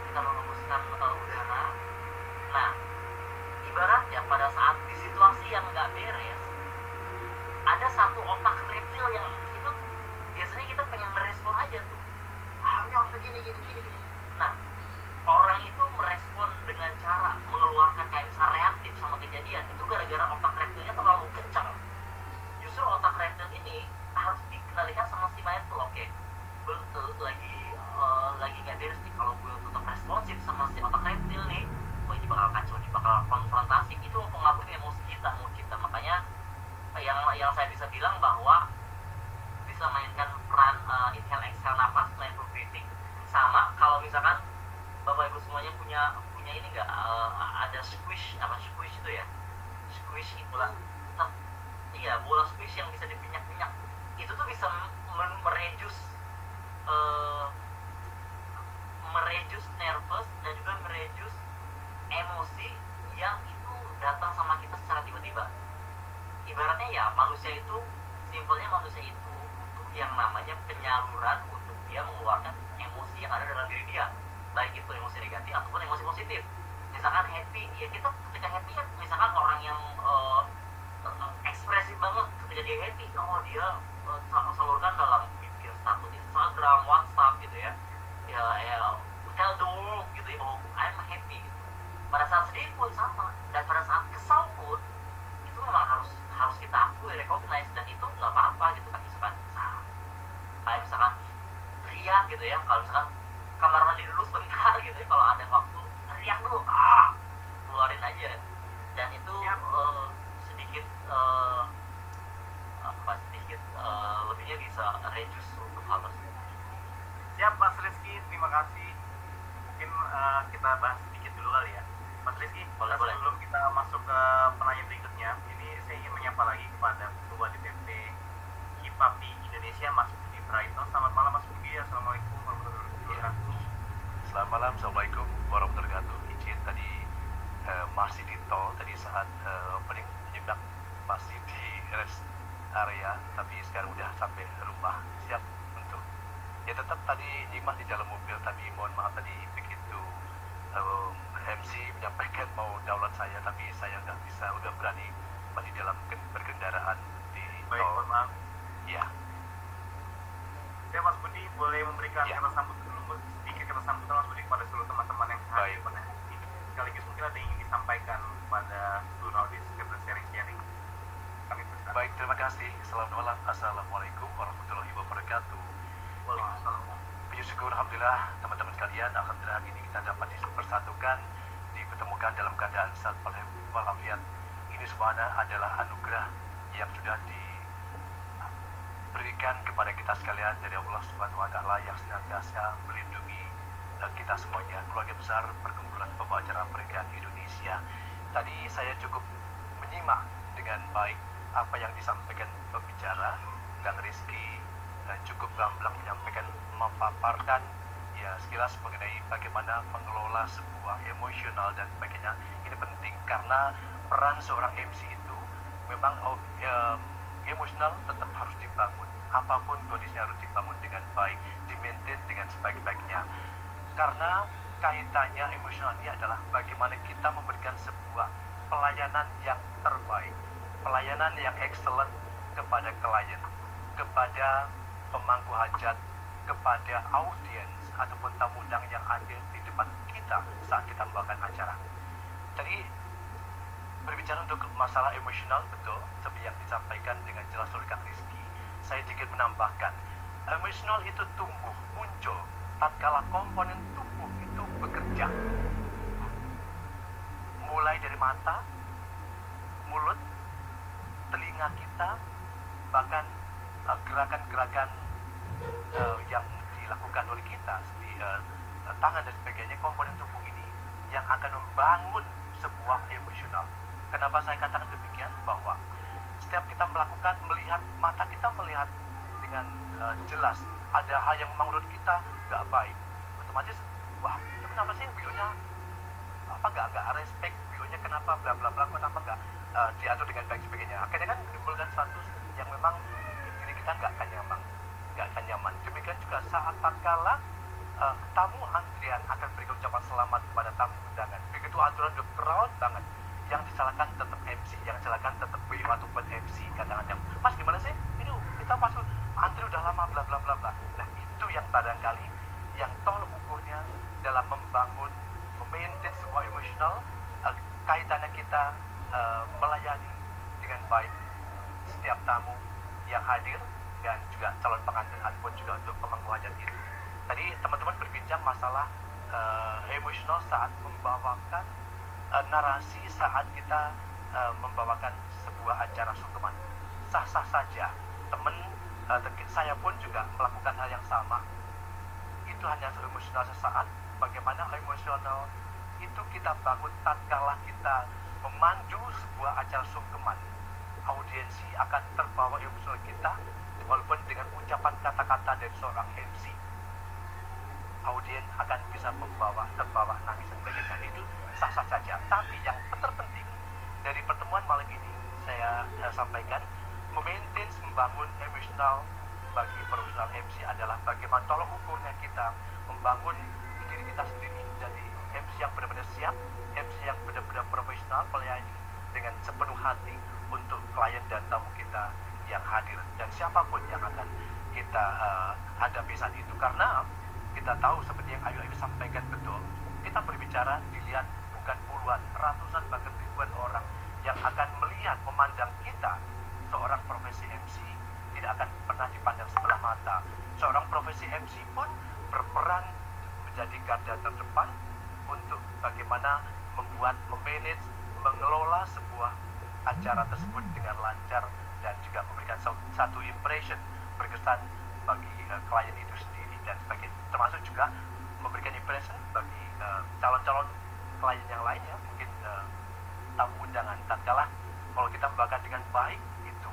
kita mengembuskan udara. Nah, ibaratnya pada saat di situasi yang nggak beres, ada satu otak reptil yang itu biasanya kita pengen merespon aja tuh. Ini harus gini. Nah, orang itu merespon dengan cara mengeluarkan kayak misalnya reaktif sama kejadian itu gara-gara otak reptilnya terlalu kencang. Justru otak reptil ini harus dikendalikan sama si mindful. Oke, betul lagi nggak beres nih, kalau gue tetap responsif sama si otak reptil nih, wah ini bakal kacau, ini bakal konfrontasi. Itu mempengaruhi emosi kita, mood kita. Makanya yang saya bisa bilang bahwa bisa mainkan peran inhale exhale nafas, mindful breathing. Sama kalau misalkan Bapak Ibu semuanya punya ini nggak ada squish itu ya, squish bola, bola squish yang bisa dipinyak-pinyak, itu tuh bisa mereduce nervous dan juga mereduce emosi yang itu datang sama kita secara tiba-tiba. Ibaratnya ya simpelnya manusia itu butuh yang namanya penyaluran untuk dia mengeluarkan emosi yang ada dalam diri dia, baik itu emosi negatif ataupun emosi positif. Misalkan happy, ya kita ketika happy ya, misalkan orang yang ekspresif banget ketika dia happy, dia salurkan dalam bikin status Instagram, WhatsApp gitu ya, tell the world gitu ya, I'm happy gitu. Pada saat sedih pun sama, dan pada saat kesal pun itu memang harus kita akui, recognize, dan itu nggak apa-apa gitu kan. Misalkan teriak gitu ya, kalau misalkan kamar mandi dulu sebentar gitu ya, kalau ada waktu teriak dulu, keluarin aja. Dan itu sedikit sedikit lebihnya bisa reduce untuk hal tersebut.
Siap Mas Rizky, terima kasih. Mungkin kita bahas sedikit dulu kali ya. Mas Rizky,
Boleh.
sebelum kita masuk ke penanya berikutnya, ini saya ingin menyapa lagi kepada Ketua DPP HIPAPI Indonesia, Mas Budi Praitno. Selamat malam Mas Budi, Assalamualaikum warahmatullahi wabarakatuh.
Selamat malam, Assalamualaikum warahmatullahi wabarakatuh. Izin tadi masih di tol, tadi saat opening menyeberang masih di rest area, tapi sekarang udah sampai rumah, siap untuk ya tetap tadi nyimak di dalam mobil, tapi mohon maaf tadi begitu MC menyampaikan mau download saya, tapi saya nggak bisa, udah berani masih dalam berkendaraan di
Baik,
tol.
mohon maaf.
Ya,
Ya Mas Budi, boleh memberikan
Ya.
kata sambutan dulu, sedikit kata sambutan Mas Budi kepada seluruh teman-teman yang hadir
Baik.
pada hari ini. Sekaligus mungkin ada yang ingin disampaikan kepada seluruh audiens kita sharing-sharing. Kami persilakan.
baik, terima kasih. Selamat malam, Assalamualaikum warahmatullahi wabarakatuh.
Waalaikumsalam.
Puji syukur, alhamdulillah teman-teman sekalian, alhamdulillah hari ini kita dapat dipersatukan, dipertemukan dalam keadaan sehat walafiat. Ini semuanya adalah anugerah yang sudah diberikan kepada kita sekalian dari Allah Subhanahu wa taala yang senantiasa melindungi kita semuanya, keluarga besar Perkumpulan Pembawa Acara Pernikahan Indonesia. Tadi saya cukup menyimak dengan baik apa yang disampaikan pembicara Bang Rizky, dan cukup gamblang menyampaikan, memaparkan ya sekilas mengenai bagaimana mengelola sebuah emosional dan sebagainya. Ini penting karena peran seorang MC itu memang emosional tetap harus dibangun, apapun kondisinya harus dibangun dengan baik, di-maintain dengan sebaik-baiknya. Karena kaitannya emosional ini adalah bagaimana kita memberikan sebuah pelayanan yang terbaik, pelayanan yang excellent kepada klien, kepada pemangku hajat, kepada audiens ataupun tamu undangan yang ada di depan kita saat kita membawakan acara. Jadi berbicara untuk masalah emosional, betul seperti yang disampaikan dengan jelas oleh Kak Rizky. Saya sedikit menambahkan, emosional itu tumbuh, muncul tatkala komponen tubuh itu bekerja, mulai dari mata, mulut, telinga kita, bahkan gerakan-gerakan yang dilakukan oleh kita seperti tangan dan sebagainya. Komponen tubuh ini yang akan membangun sebuah emosional. Kenapa saya katakan demikian? Bahwa setiap kita melakukan, melihat, mata kita melihat dengan jelas ada hal yang menurut kita nggak baik, otomatis wah itu kenapa sih bionya apa nggak respect bionya, kenapa bla bla bla, kenapa nggak diatur dengan baik sebagainya. Akhirnya kan menimbulkan suatu yang memang diri kita nggak akan nyaman. Demikian juga saat tatkala tamu antrian akan berikan ucapan selamat kepada tamu undangan, begitu aturan udah crowd banget, yang disalahkan tetap MC, yang disalahkan tetap WO ataupun MC. Kadang-kadang, Mas gimana sih? Ini kita masuk antri udah lama bla bla bla bla. Nah itu yang barangkali yang tolok ukurnya dalam membangun, memaintain sebuah emosional, kaitannya kita melayani dengan baik setiap tamu yang hadir dan juga calon pengantin ataupun juga untuk pemangku hajat itu. Tadi teman-teman berbincang masalah emosional saat membawakan narasi, saat kita membawakan sebuah acara sungkeman. Sah-sah saja. Teman saya pun juga melakukan hal yang sama. Itu hanya emosional sesaat. Bagaimana emosional itu kita bangun tatkala kita memandu sebuah acara sungkeman. Audiensi akan terbawa emosional kita walaupun dengan ucapan kata-kata dari seorang MC. Audien akan bisa terbawa nangis dan sebagainya. Itu sah-sah saja. Tapi yang terpenting dari pertemuan malam ini saya sampaikan, memaintain, membangun emosional bagi profesional MC adalah bagaimana tolong ukurnya kita membangun diri kita sendiri jadi MC yang benar-benar siap, MC yang benar-benar profesional, melayani dengan sepenuh hati untuk klien dan tamu kita yang hadir dan siapapun yang akan kita hadapi saat itu. Karena kita tahu seperti yang Ayu sampaikan, betul, kita berbicara dilihat bukan puluhan, ratusan bahkan ribuan orang yang akan melihat, memandang kita. Seorang profesi MC tidak akan pernah dipandang sebelah mata. Seorang profesi MC pun berperan menjadi garda terdepan untuk bagaimana memanage, mengelola sebuah acara tersebut dengan lancar dan juga memberikan satu impression berkesan bagi klien itu sendiri dan sebagainya, termasuk juga memberikan impression bagi calon-calon klien yang lainnya, mungkin tamu undangan. Tatkala kalau kita membawakan dengan baik itu,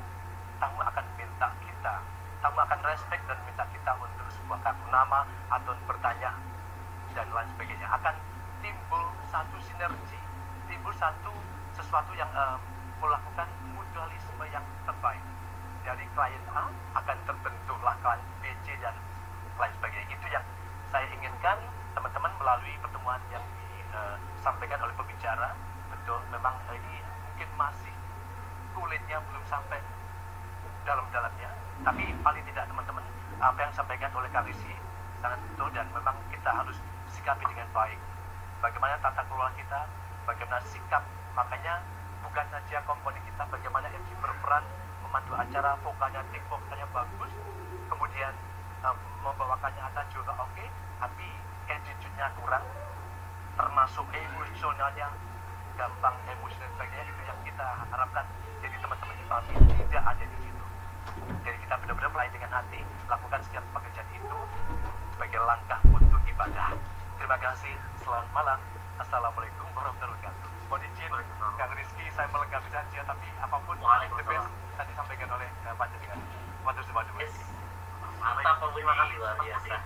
tamu akan minta kita, tamu akan respect dan minta kita untuk sebuah kartu nama atau bertanya dan lain sebagainya. Akan timbul satu sinergi, timbul sesuatu yang melakukan mutualisme yang terbaik. Dari klien A akan terbentuklah klien B, C dan lain sebagainya. Itu yang saya inginkan teman-teman melalui pertemuan yang disampaikan oleh pembicara. Betul, memang ini mungkin masih kulitnya belum sampai dalam-dalamnya, tapi paling tidak teman-teman apa yang disampaikan oleh Kak Rizky sangat betul dan memang kita harus sikapi dengan baik. Bagaimana tata kelola kita, bagaimana sikap, makanya bukan saja komponen kita, bagaimana MC berperan memandu acara, vokalnya bagus, kemudian membawakannya atas juga oke, tapi attitude-nya kurang, termasuk emosionalnya gampang emosi dan sebagainya. Itu yang kita harapkan. Jadi teman-teman IPAMI tidak ada di situ. Jadi kita benar-benar melayani dengan hati, lakukan setiap pekerjaan itu sebagai langkah untuk ibadah. Terima kasih, selamat malam. Assalamualaikum warahmatullahi wabarakatuh. Mohon izin, Kang Rizky, saya melengkapi saja, tapi apapun the best tadi disampaikan oleh Pak Jenderal.
Yes. Mantap, Pak Budi,
Terima kasih,
luar
Mas
biasa.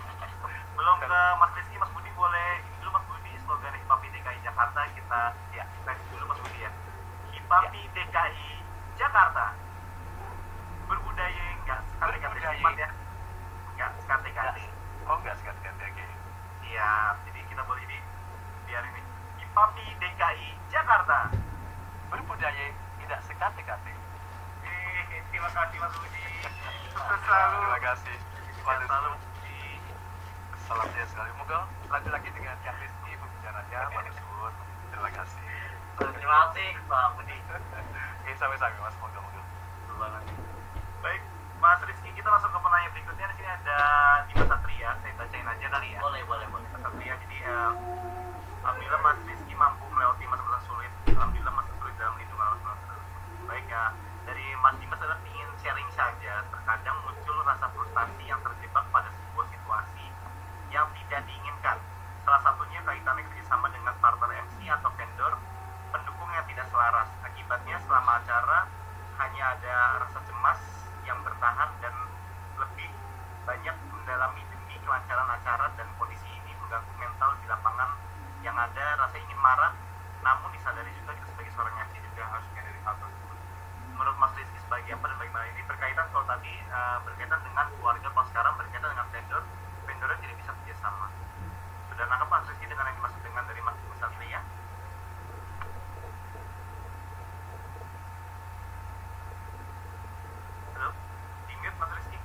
Belum ke Mas Rizky, Mas Budi boleh dulu. Mas Budi, slogan HIPAPI DKI Jakarta kita teks dulu Mas Budi ya. HIPAPI DKI Jakarta, berbudaya enggak sekali-kali ya, enggak sekali-kali.
Oh enggak sekali-kali, oke.
Iya, jadi kita boleh ini biar ini HIPAPI DKI Jakarta,
Berbudaya tidak sekate-kate.
terima kasih Mas Budi.
Sukses selalu. Terima kasih.
Sukses selalu di
Salam sehat sekali. Moga lagi-lagi dengan Kang Rizky pembicaranya. Manusul. Terima kasih.
Terima kasih, Pak Budi.
Oke, sampai-sampai Mas. Moga-moga.
Baik, Mas Rizky, kita langsung ke penanya berikutnya. Di sini ada Dimas Satria, saya bacain aja kali ya.
Boleh.
Mas Satria, jadi alhamdulillah Mas Rizky mampu melewati masa-masa sulit. Alhamdulillah masa sulit dalam lindungan Allah. Baik ya, dari Mas Dimas adalah ingin sharing saja. Terkadang muncul rasa frustasi yang terjebak pada sebuah situasi yang tidak diinginkan. Salah satunya kaitannya kerjasama dengan partner MC atau vendor pendukung yang tidak selaras. Akibatnya selama acara hanya ada rasa cemas yang bertahan dan lebih banyak mendalami demi kelancaran acara, dan kondisi ini mengganggu mental di lapangan yang ada rasa ingin marah, namun disadari juga kita sebagai seorang MC juga harus menyadari hal tersebut. Menurut Mas Rizky sebagai apa dan bagaimana ini berkaitan, kalau tadi berkaitan dengan keluarga, kalau sekarang berkaitan dengan vendornya tidak bisa kerjasama. Sudah nangkep Mas Rizky dengan yang dimaksud dengan dari Mas Satria? Halo? Di mute Mas Rizky?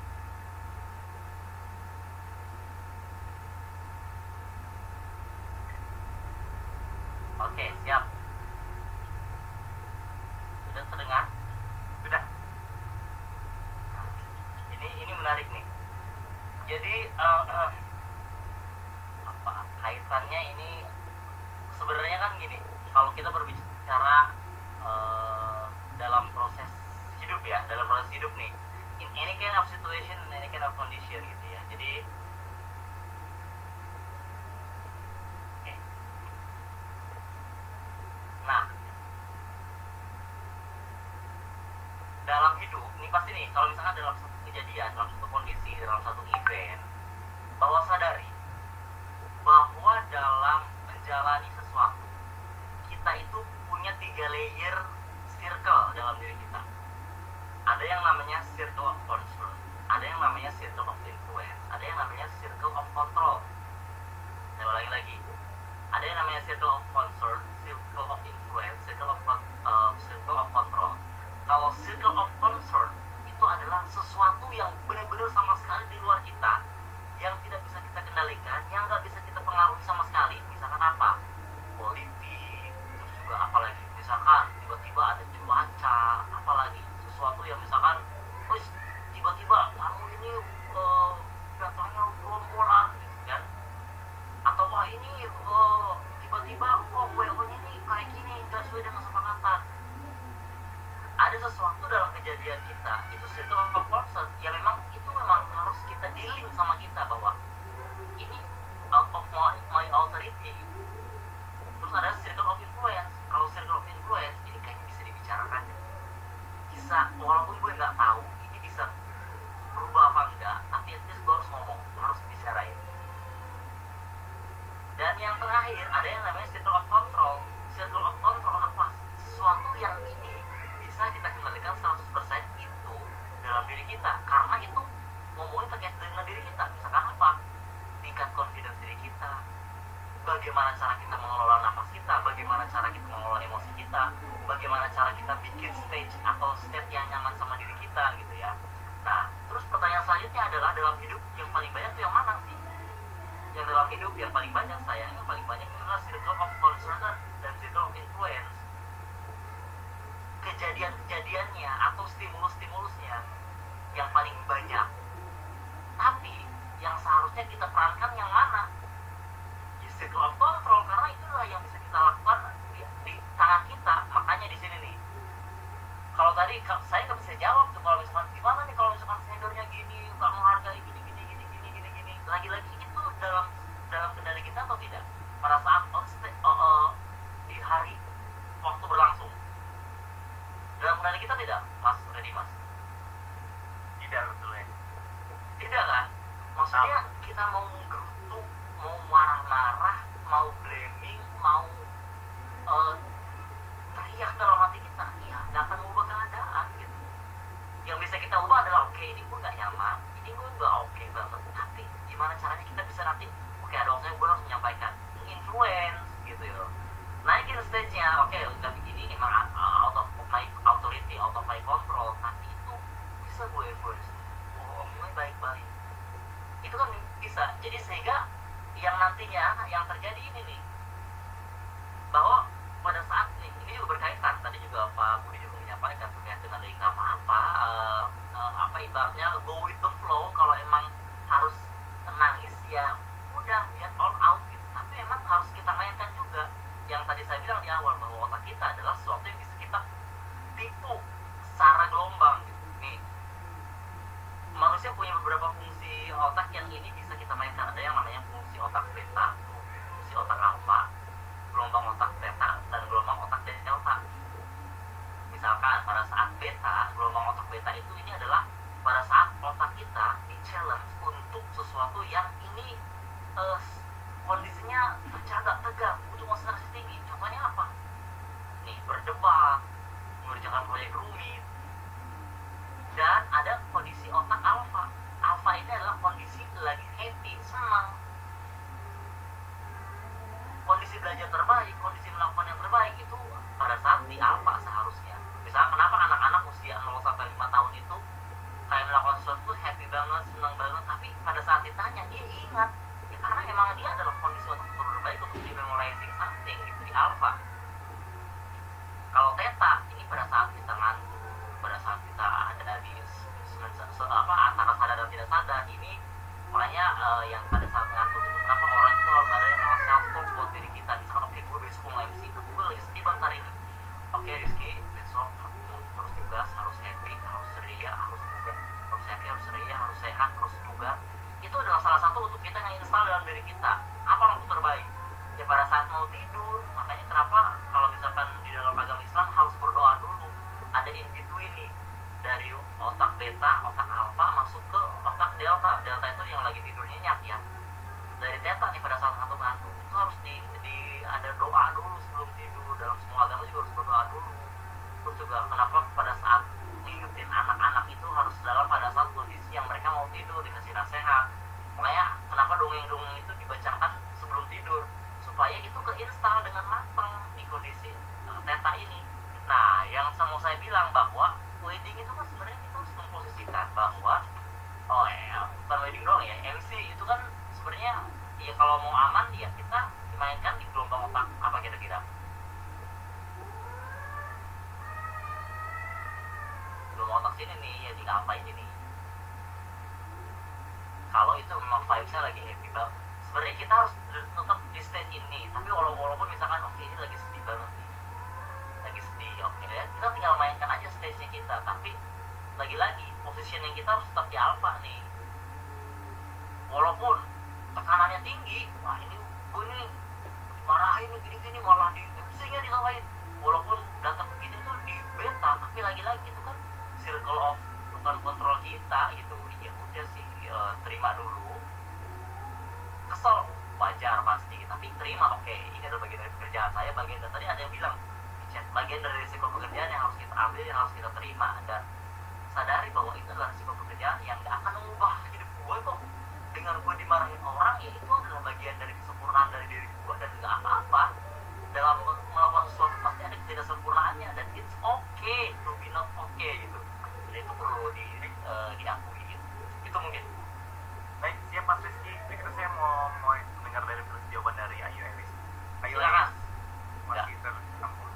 Oke, siap. Sudah terdengar?
Sudah.
Ini menarik nih. Jadi apa kaitannya ini sebenarnya kan gini, kalau kita berbicara dalam proses hidup ya, dalam proses hidup nih, in any kind of situation, in any kind of condition gitu ya. Jadi nah, dalam hidup ini pasti nih, kalau misalkan dalam satu kejadian, dalam satu kondisi, dalam satu event, bahwa sadari bahwa dalam menjalani sesuatu kita itu punya 3 layer circle dalam diri kita. Ada yang namanya circle of concern, ada yang namanya circle of influence, ada yang namanya circle of control. Saya ulangi lagi, ada yang namanya circle of concern, circle of influence, circle of control. Kalau circle of concern itu adalah sesuatu yang benar-benar sama sekali di luar kita, yang tidak bisa kita kendalikan, yang nggak bisa kita pengaruhi sama sekali. Misalkan apa? Politik, terus juga apalagi misalkan tiba-tiba ada cuaca, apalagi sesuatu yang misalkan terus tiba-tiba kamu ini datangnya gerombolan gitu kan, atau kejadian kita itu circle of concern ya memang itu memang harus kita dealing sama kita bahwa ini out of my authority. Terus ada circle of influence. Kalau circle of influence ini kayaknya bisa dibicarakan ya. Bisa walaupun gue nggak tahu ini bisa berubah apa enggak, tapi at least gue harus ngomong, harus bicarain. Dan yang terakhir ada yang namanya circle of control. Circle of control apa? Sesuatu yang ini bisa kita kendalikan 100% itu dalam diri kita, karena itu ngomongin terkait dengan diri kita. Misalkan apa? Tingkat confidence diri kita, bagaimana cara kita mengelola nafas kita, bagaimana cara kita mengelola emosi kita, bagaimana cara kita bikin stage atau state yang nyaman sama diri kita gitu ya. Nah, terus pertanyaan selanjutnya adalah dalam hidup yang paling banyak itu yang mana sih? Yang dalam hidup yang paling banyak, sayangnya paling banyak itu adalah circle of concern dan circle of influence. Kejadian-kejadiannya atau stimulus-stimulusnya yang paling banyak. Tapi yang seharusnya kita perankan yang mana? Di circle of control, karena itulah yang bisa kita lakukan di tangan kita. Makanya di sini nih, kalau tadi saya nggak bisa jawab tuh kalau misalkan gimana nih kalau misalkan seniornya gini, nggak menghargai gini. Lagi-lagi itu dalam kendali kita atau tidak? Pada saat di hari waktu berlangsung, dalam kendali kita tidak, Mas Reddy, Mas?
Tidak, betul ya.
Tidak kan? Maksudnya kita mau menggerutu, mau marah-marah, mau blaming, mau teriak dalam hati kita, ya nggak akan mengubah keadaan gitu. Yang bisa kita ubah adalah oke, ini gue nggak nyaman, ini gue nggak oke banget, tapi gimana caranya kita bisa nanti oke, ada waktunya gue harus menyampaikan influence gitu ya, naikin stage-nya. Oke, udah begini memang out of my authority, out of my control, tapi itu bisa gue influence. Ngomongnya baik-baik itu kan bisa. Jadi sehingga yang nantinya yang terjadi ini nih, bahwa pada saat ini juga berkaitan, tadi juga Pak Budi juga menyampaikan terkait dengan nggak apa-apa, apa ibaratnya go with the flow. Kalau emang harus nangis ya udah get all out gitu, tapi emang harus kita mainkan juga yang tadi saya bilang di awal, bahwa otak kita adalah sesuatu yang bisa kita tipu secara gelombang gitu. Nih, manusia punya beberapa fungsi otak yang ini bisa kita mainkan. Ada yang namanya fungsi otak beta, fungsi otak alfa, gelombang otak beta, dan gelombang otak delta. Misalkan pada saat beta, gelombang otak beta itu ini adalah pada saat otak kita di challenge untuk sesuatu yang ini kondisinya terjaga tegang, butuh konsentrasi tinggi. Contohnya apa? Nih, berdebat, mengerjakan proyek rumit. Dan ada kondisi otak alfa. Alfa ini adalah kondisi lagi happy, senang. Kondisi belajar terbaik, kondisi melakukan yang terbaik itu pada saat di alfa seharusnya. Misalnya kenapa anak-anak usia 0-5 tahun itu kayak melakukan sesuatu happy banget, senang banget, tapi pada saat ditanya dia ingat ya, karena emang dia adalah kondisi otak terbaik untuk di memorizing something gitu di alfa. Kalau theta ini pada saat kita ngantuk, pada saat kita ada di antara sadar dan tidak sadar ini. Makanya yang pada saat ngantuk itu kenapa orang itu harus ada yang namanya self talk buat diri kita. Misalkan oke, gue besok mau MC, tapi gue lagi sedih banget hari ini. Oke Rizky, besok harus tugas, harus happy, harus ceria, harus happy, harus ceria, harus sehat, harus juga. Itu adalah salah satu untuk kita yang install dalam diri kita. Apa waktu terbaik? Ya pada saat mau tidur. Makanya kenapa kalau misalkan di dalam agama Islam harus berdoa dulu. Ada in between nih, dari otak beta, otak alfa masuk ke otak delta. Delta itu yang lagi tidur nyenyak ya. Dari theta nih pada saat ngantuk itu harus ada doa dulu sebelum tidur. Dalam semua agama juga harus berdoa dulu. Terus juga kenapa pada saat ngingetin anak-anak itu harus pada saat kondisi yang mereka mau tidur, dikasih nasihat. Makanya kenapa dongeng-dongeng itu dibacakan sebelum tidur, supaya itu keinstal dengan matang di kondisi theta ini. Nah, yang mau saya bilang bahwa wedding itu kan sebenarnya kita harus memposisikan bahwa bukan wedding doang ya, MC itu kan sebenarnya ya kalau mau aman ya kita dimainkan di gelombang otak apa kira-kira? Gelombang otak sini nih, ya di apa ini nih? Kalau itu memang vibes-nya lagi happy banget, sebenarnya kita harus tetap di stage ini. Tapi walaupun misalkan oke ini lagi sedih banget nih, lagi sedih, oke ya kita tinggal mainkan aja stage-nya kita. Tapi lagi-lagi positioning kita harus tetap di alpha nih, walaupun tekanannya tinggi. Wah ini gue ini marahin gini-gini, malah di MC-nya disalahin, walaupun data begitu tuh di beta, tapi lagi-lagi itu kan circle of bukan kontrol kita gitu. Ya udah sih, terima dulu, kesel wajar pasti, tapi terima. Oke, ini adalah bagian dari pekerjaan saya, bagian dari tadi ada yang bilang bagian dari risiko pekerjaan yang harus kita ambil, yang harus kita terima, dan sadari bahwa itu adalah risiko pekerjaan yang gak akan mengubah hidup gue kok. Dengan gue dimarahin orang, ya itu adalah bagian dari kesempurnaan dari diri gue, dan gak apa-apa. Dalam melakukan sesuatu pasti ada ketidaksempurnaannya, dan it's okay to be not okay gitu. Dan itu perlu diakui gitu. Itu mungkin.
Baik, siap Mas Rizky. Berikutnya saya mau mendengar dari jawaban dari Ayu Elis. Ayu
Silakan.
Elis masih tersambung.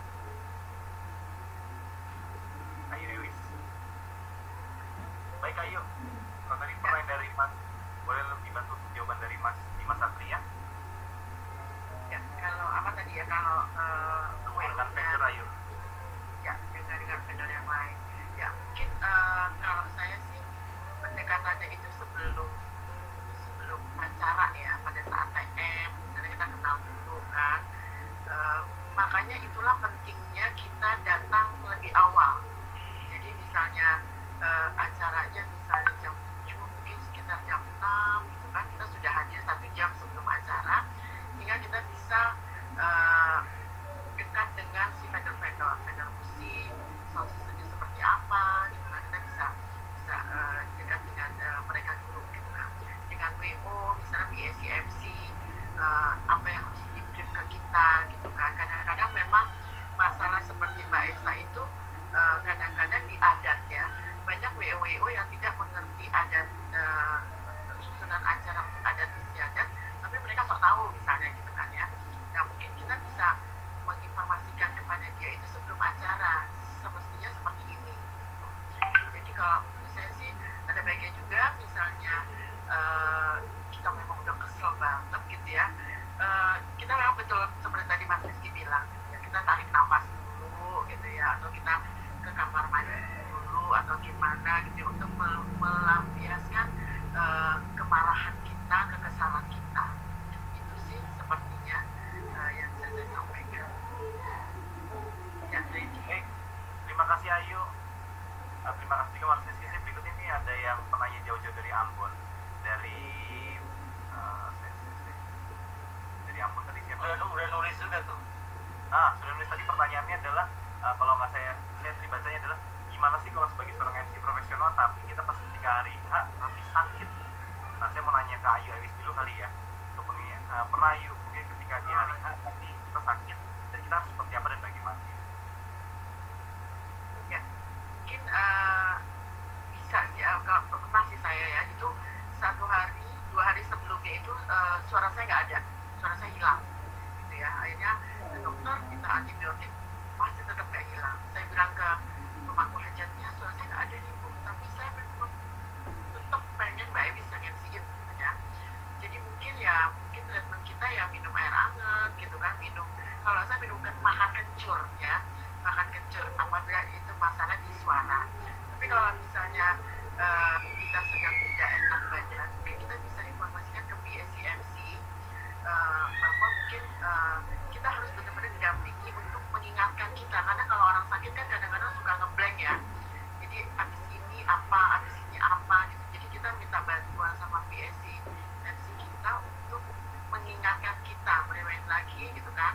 Ayu Elis. Baik Ayu, kalau tadi pertanyaan dari Mas, boleh lebih bantu jawaban dari Mas Dimas Satria?
Ya, kalau apa tadi ya, kalau
Dengan vendor Ayu.
ya dengan vendor yang lain, ya mungkin kalau saya sih pendekatannya itu sebelum acara ya, pada saat TM misalnya kita kenal dulu kan. Makanya itulah pentingnya kita datang lebih awal. Jadi misalnya acaranya misalnya jam 7, mungkin sekitar jam 6 gitu kan, kita sudah hadir 1 jam sebelum acara, sehingga kita bisa dekat dengan si vendor musik, sound systemnya seperti apa gitu kan. Kita bisa dekat dengan mereka dulu gitu kan. Dengan WO misalnya BSCMC, apa yang harus di-brief ke kita gitu kan. Kadang-kadang memang masalah seperti Mbak Esa itu kadang-kadang di adat ya, banyak WO yang tidak mengerti adat, susunan acara adat istiadat, tapi mereka sok tahu misalnya gitu kan ya. Nah mungkin kita bisa menginformasikan kepada dia itu sebelum acara, semestinya seperti ini. Jadi kalau menurut saya sih ada baiknya juga, misalnya kita memang udah kesel banget gitu ya, kita memang betul seperti tadi Mas Rizky bilang ya, kita tarik nafas dulu gitu ya, atau kita ke kamar mandi dulu atau gimana gitu ya, untuk melampiaskan kemarahan kita, kekesalan kita. Itu sih sepertinya yang saya sampaikan. Ya,
Baik, terima kasih Ayu. Terima kasih juga Mas Rizky. Berikut ini ada yang penanya jauh-jauh dari Ambon. Dari Ambon tadi siapa?
Udah nulis juga tuh.
Sudah nulis tadi. Pertanyaannya adalah, kalau nggak saya dibacanya adalah, gimana sih kalau sebagai seorang MC profesional tapi kita pas ketika hari H tapi sakit? Nah, saya mau nanya ke Ayu Elis dulu kali ya. Pernah Ayu mungkin ketika di hari H tapi kita sakit, dan kita harus seperti apa dan bagaimana?
ya mungkin bisa sih, kalau pernah sih saya ya, itu 1 hari 2 hari sebelumnya itu suara saya nggak ada, suara saya hilang gitu ya. Akhirnya dokter minta antibiotik, masih tetap nggak hilang. Saya bilang ke pemangku hajatnya, suara saya nggak ada nih Bu, tapi saya memang tetap pengen Mbak Elis yang MC-in gitu ya. Jadi mungkin treatment kita ya minum air hangat gitu kan, kalau saya minum makan kencur ya, makan kencur apabila itu masalah di suara. Tapi kalau misalnya kita sedang tidak enak badan, kita bisa informasikan ke BSCMC bahwa mungkin kita harus benar-benar didampingi untuk mengingatkan kita, karena kalau orang sakit kan kadang-kadang suka ngeblank ya. Jadi abis ini apa gitu. Jadi kita minta bantuan sama BSCMC kita untuk mengingatkan kita, meriwayat lagi gitu kan.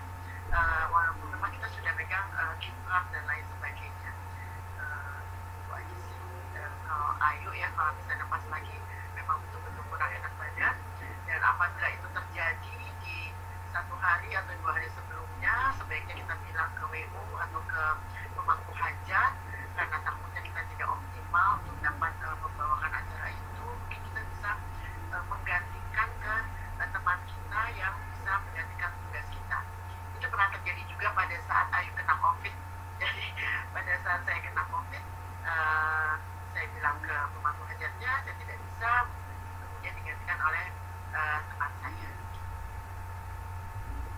Walaupun memang kita sudah pegang kiblat dan lain sebagainya. Itu aja sih. Kalau Ayu ya, kalau misalnya pas lagi memang betul-betul kurang enak badan, dan apabila itu terjadi di 1 hari atau 2 hari sebelumnya, sebaiknya kita bilang ke WO atau ke pemangku hajat, karena takutnya kita tidak optimal untuk dapat membawakan acara itu. Mungkin kita bisa menggantikan ke teman kita yang bisa menggantikan tugas kita. Itu pernah terjadi juga pada saat Ayu kena COVID. Jadi pada saat saya kena COVID, saya bilang ke pemangku hajatnya saya tidak bisa, kemudian digantikan oleh teman saya.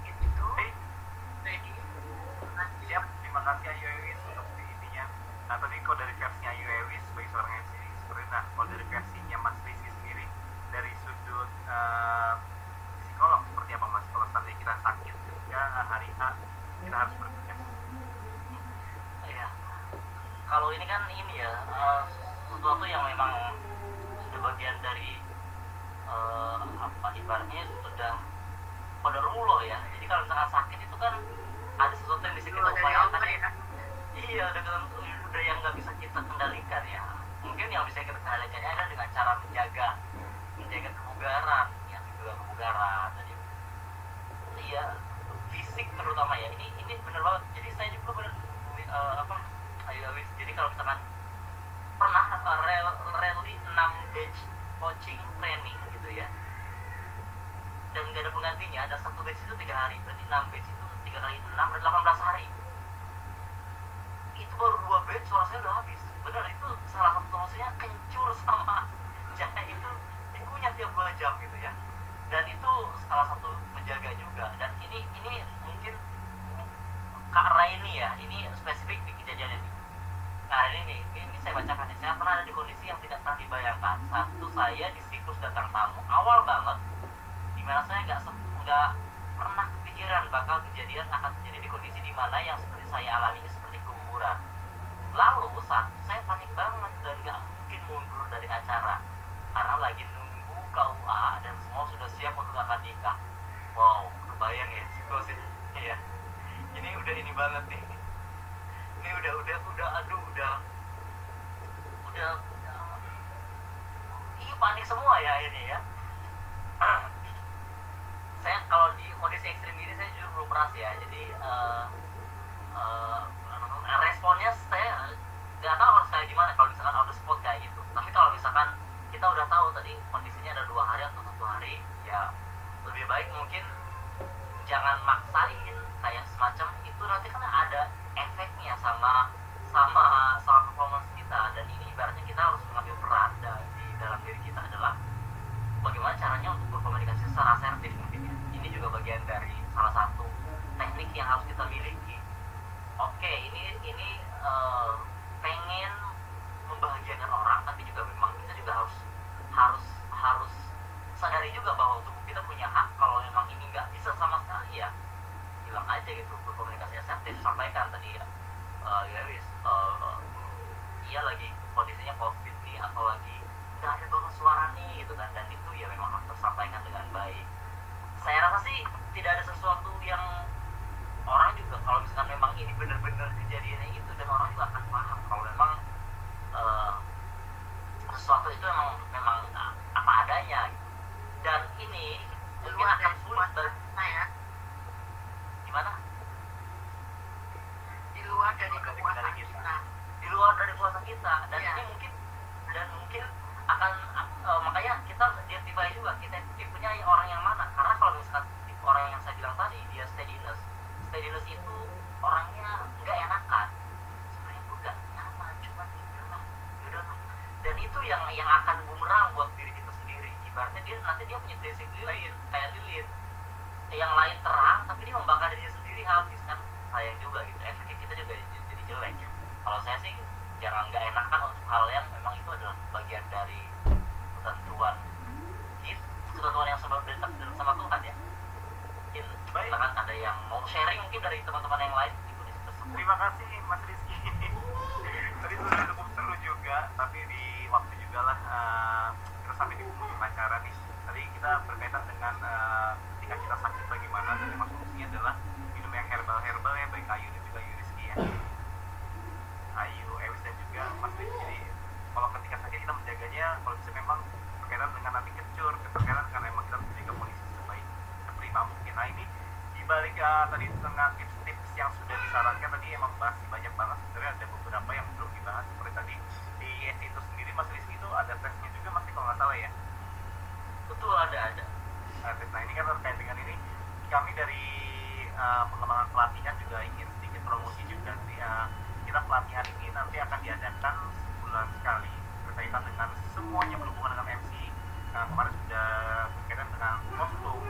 Gitu. Ready? Terima kasih.
Siap, terima kasih Ayu Elis untuk ininya. Nah, tadi kok dari versi
kalau ini kan ini ya sesuatu yang memang sudah bagian dari apa ibaratnya sudah qadarullah ya. Jadi kalau misalkan sakit itu kan ada sesuatu yang bisa kita
Keluar dari
upayakan
Allah
ya.
ya.
Iya, udah yang nggak bisa kita kendalikan ya. Mungkin yang bisa kita kendalikan adalah dengan cara menjaga kebugaran, yang juga kebugaran. Jadi, iya, fisik terutama ya. Ini benar banget. Jadi saya juga benar apa? Ayo, jadi kalau misalkan pernah rally 6 batch coaching training gitu ya, dan nggak ada penggantinya, ada satu batch itu 3 hari, berarti 6 batch itu 3 kali 6 berarti 18 hari. Itu baru 2 batch suara saya udah habis. Bener, itu salah satu solusinya kencur sama jahe itu dikunyah tiap 2 jam gitu ya. Dan itu salah satu menjaga juga. Dan ini mungkin Kak Raini ya, ini spesifik di kejadian ini. Nah ini saya bacakan ya. Saya pernah ada di kondisi yang tidak pernah dibayangkan. Satu, saya di siklus datang tamu awal banget, dimana saya nggak pernah kepikiran bakal kejadian akan terjadi di kondisi dimana yang seperti saya alami ini seperti keguguran. Lalu saat saya panik banget dan nggak mungkin mundur dari acara karena lagi nunggu KUA dan semua sudah siap untuk akad nikah. Wow, kebayang ya situasinya ya. Ini udah ini banget nih. Ini udah aduh udah panik semua ya ini ya. Saya kalau di kondisi ekstrim gini saya jujur belum pernah sih ya. Jadi responnya saya nggak tahu harus kayak gimana kalau misalkan on the spot kayak gitu. Tapi kalau misalkan kita udah tahu tadi kondisinya ada 2 hari atau 1 hari, ya lebih baik mungkin jangan maksain kayak semacam itu, nanti kan ada efeknya sama performance kita. Dan ini ibaratnya kita harus mengambil peran di dalam diri kita adalah bagaimana caranya untuk berkomunikasi secara asertif mungkin ya. Ini juga bagian dari salah satu teknik yang harus kita miliki. Oke, ini pengen membahagiakan orang, tapi juga memang kita juga harus sadari juga bahwa tubuh kita punya hak. Kalau memang ini nggak bisa sama sekali ya bilang aja gitu, berkomunikasi asertif, sampaikan tadi ya. Iya lagi kondisinya COVID nih, atau lagi nggak ada banget suara nih gitu kan, dan itu ya memang harus tersampaikan dengan baik. Saya rasa sih tidak ada sesuatu yang orang juga kalau misalkan memang ini benar-benar kejadiannya itu, dan orang juga akan paham kalau memang sesuatu itu memang apa adanya gitu. Dan ini mungkin akan sulit
saya
gimana
di luar dari kekuasaan kita.
di luar dari kuasa kita, dan
Ya.
ini mungkin akan makanya kita identify juga kita tipenya orang yang mana. Karena kalau misalkan tipe orang yang saya bilang tadi dia steadiness itu orangnya nggak enakan, sebenarnya gue nggak nyaman, cuma tidurlah yaudah. Dan itu yang akan bumerang buat diri kita sendiri. Ibaratnya nanti dia punya tendensi lilin, kayak lilin yang lain terang tapi dia membakar dirinya sendiri habis, kan sayang juga gitu, efeknya kita juga jadi jelek. Kalau saya sih jangan nggak enakan untuk hal yang memang itu adalah bagian dari ketentuan yang sebab ditakdirkan sama Tuhan ya. Mungkin silakan ada yang mau sharing mungkin dari teman-teman yang lain di kondisi tersebut.
Terima kasih Mas Rizky. Tadi sudah cukup seru juga, tapi di waktu juga lah kita sampai di penghujung acara nih. Tadi kita berkaitan dengan ketika kita sakit bagaimana, dan memang solusinya adalah minum yang herbal ya, baik Ayu dan juga Rizky ya. Ayu, Ewis dan juga Mas Rizky. Jadi kalau ketika sakit kita menjaganya, kalau bisa memang berkaitan dengan nanti kencur, berkaitan karena memang kita menjaga kondisi sebaik seprima mungkin. Nah ini dibalik tadi tengah tips-tips yang sudah disarankan tadi emang masih banyak banget. Sebenarnya ada beberapa yang belum dibahas, seperti tadi di ESI itu sendiri Mas Rizky itu ada tesnya juga masih kalau nggak salah ya.
Betul, ada.
Nah ini kan terkait dengan ini kami dari pengembangan pelatihan juga ingin sedikit promosi juga sih. Kita pelatihan ini nanti akan diadakan sebulan sekali berkaitan dengan semuanya berhubungan dengan MC. Kemarin sudah berkaitan dengan kostum,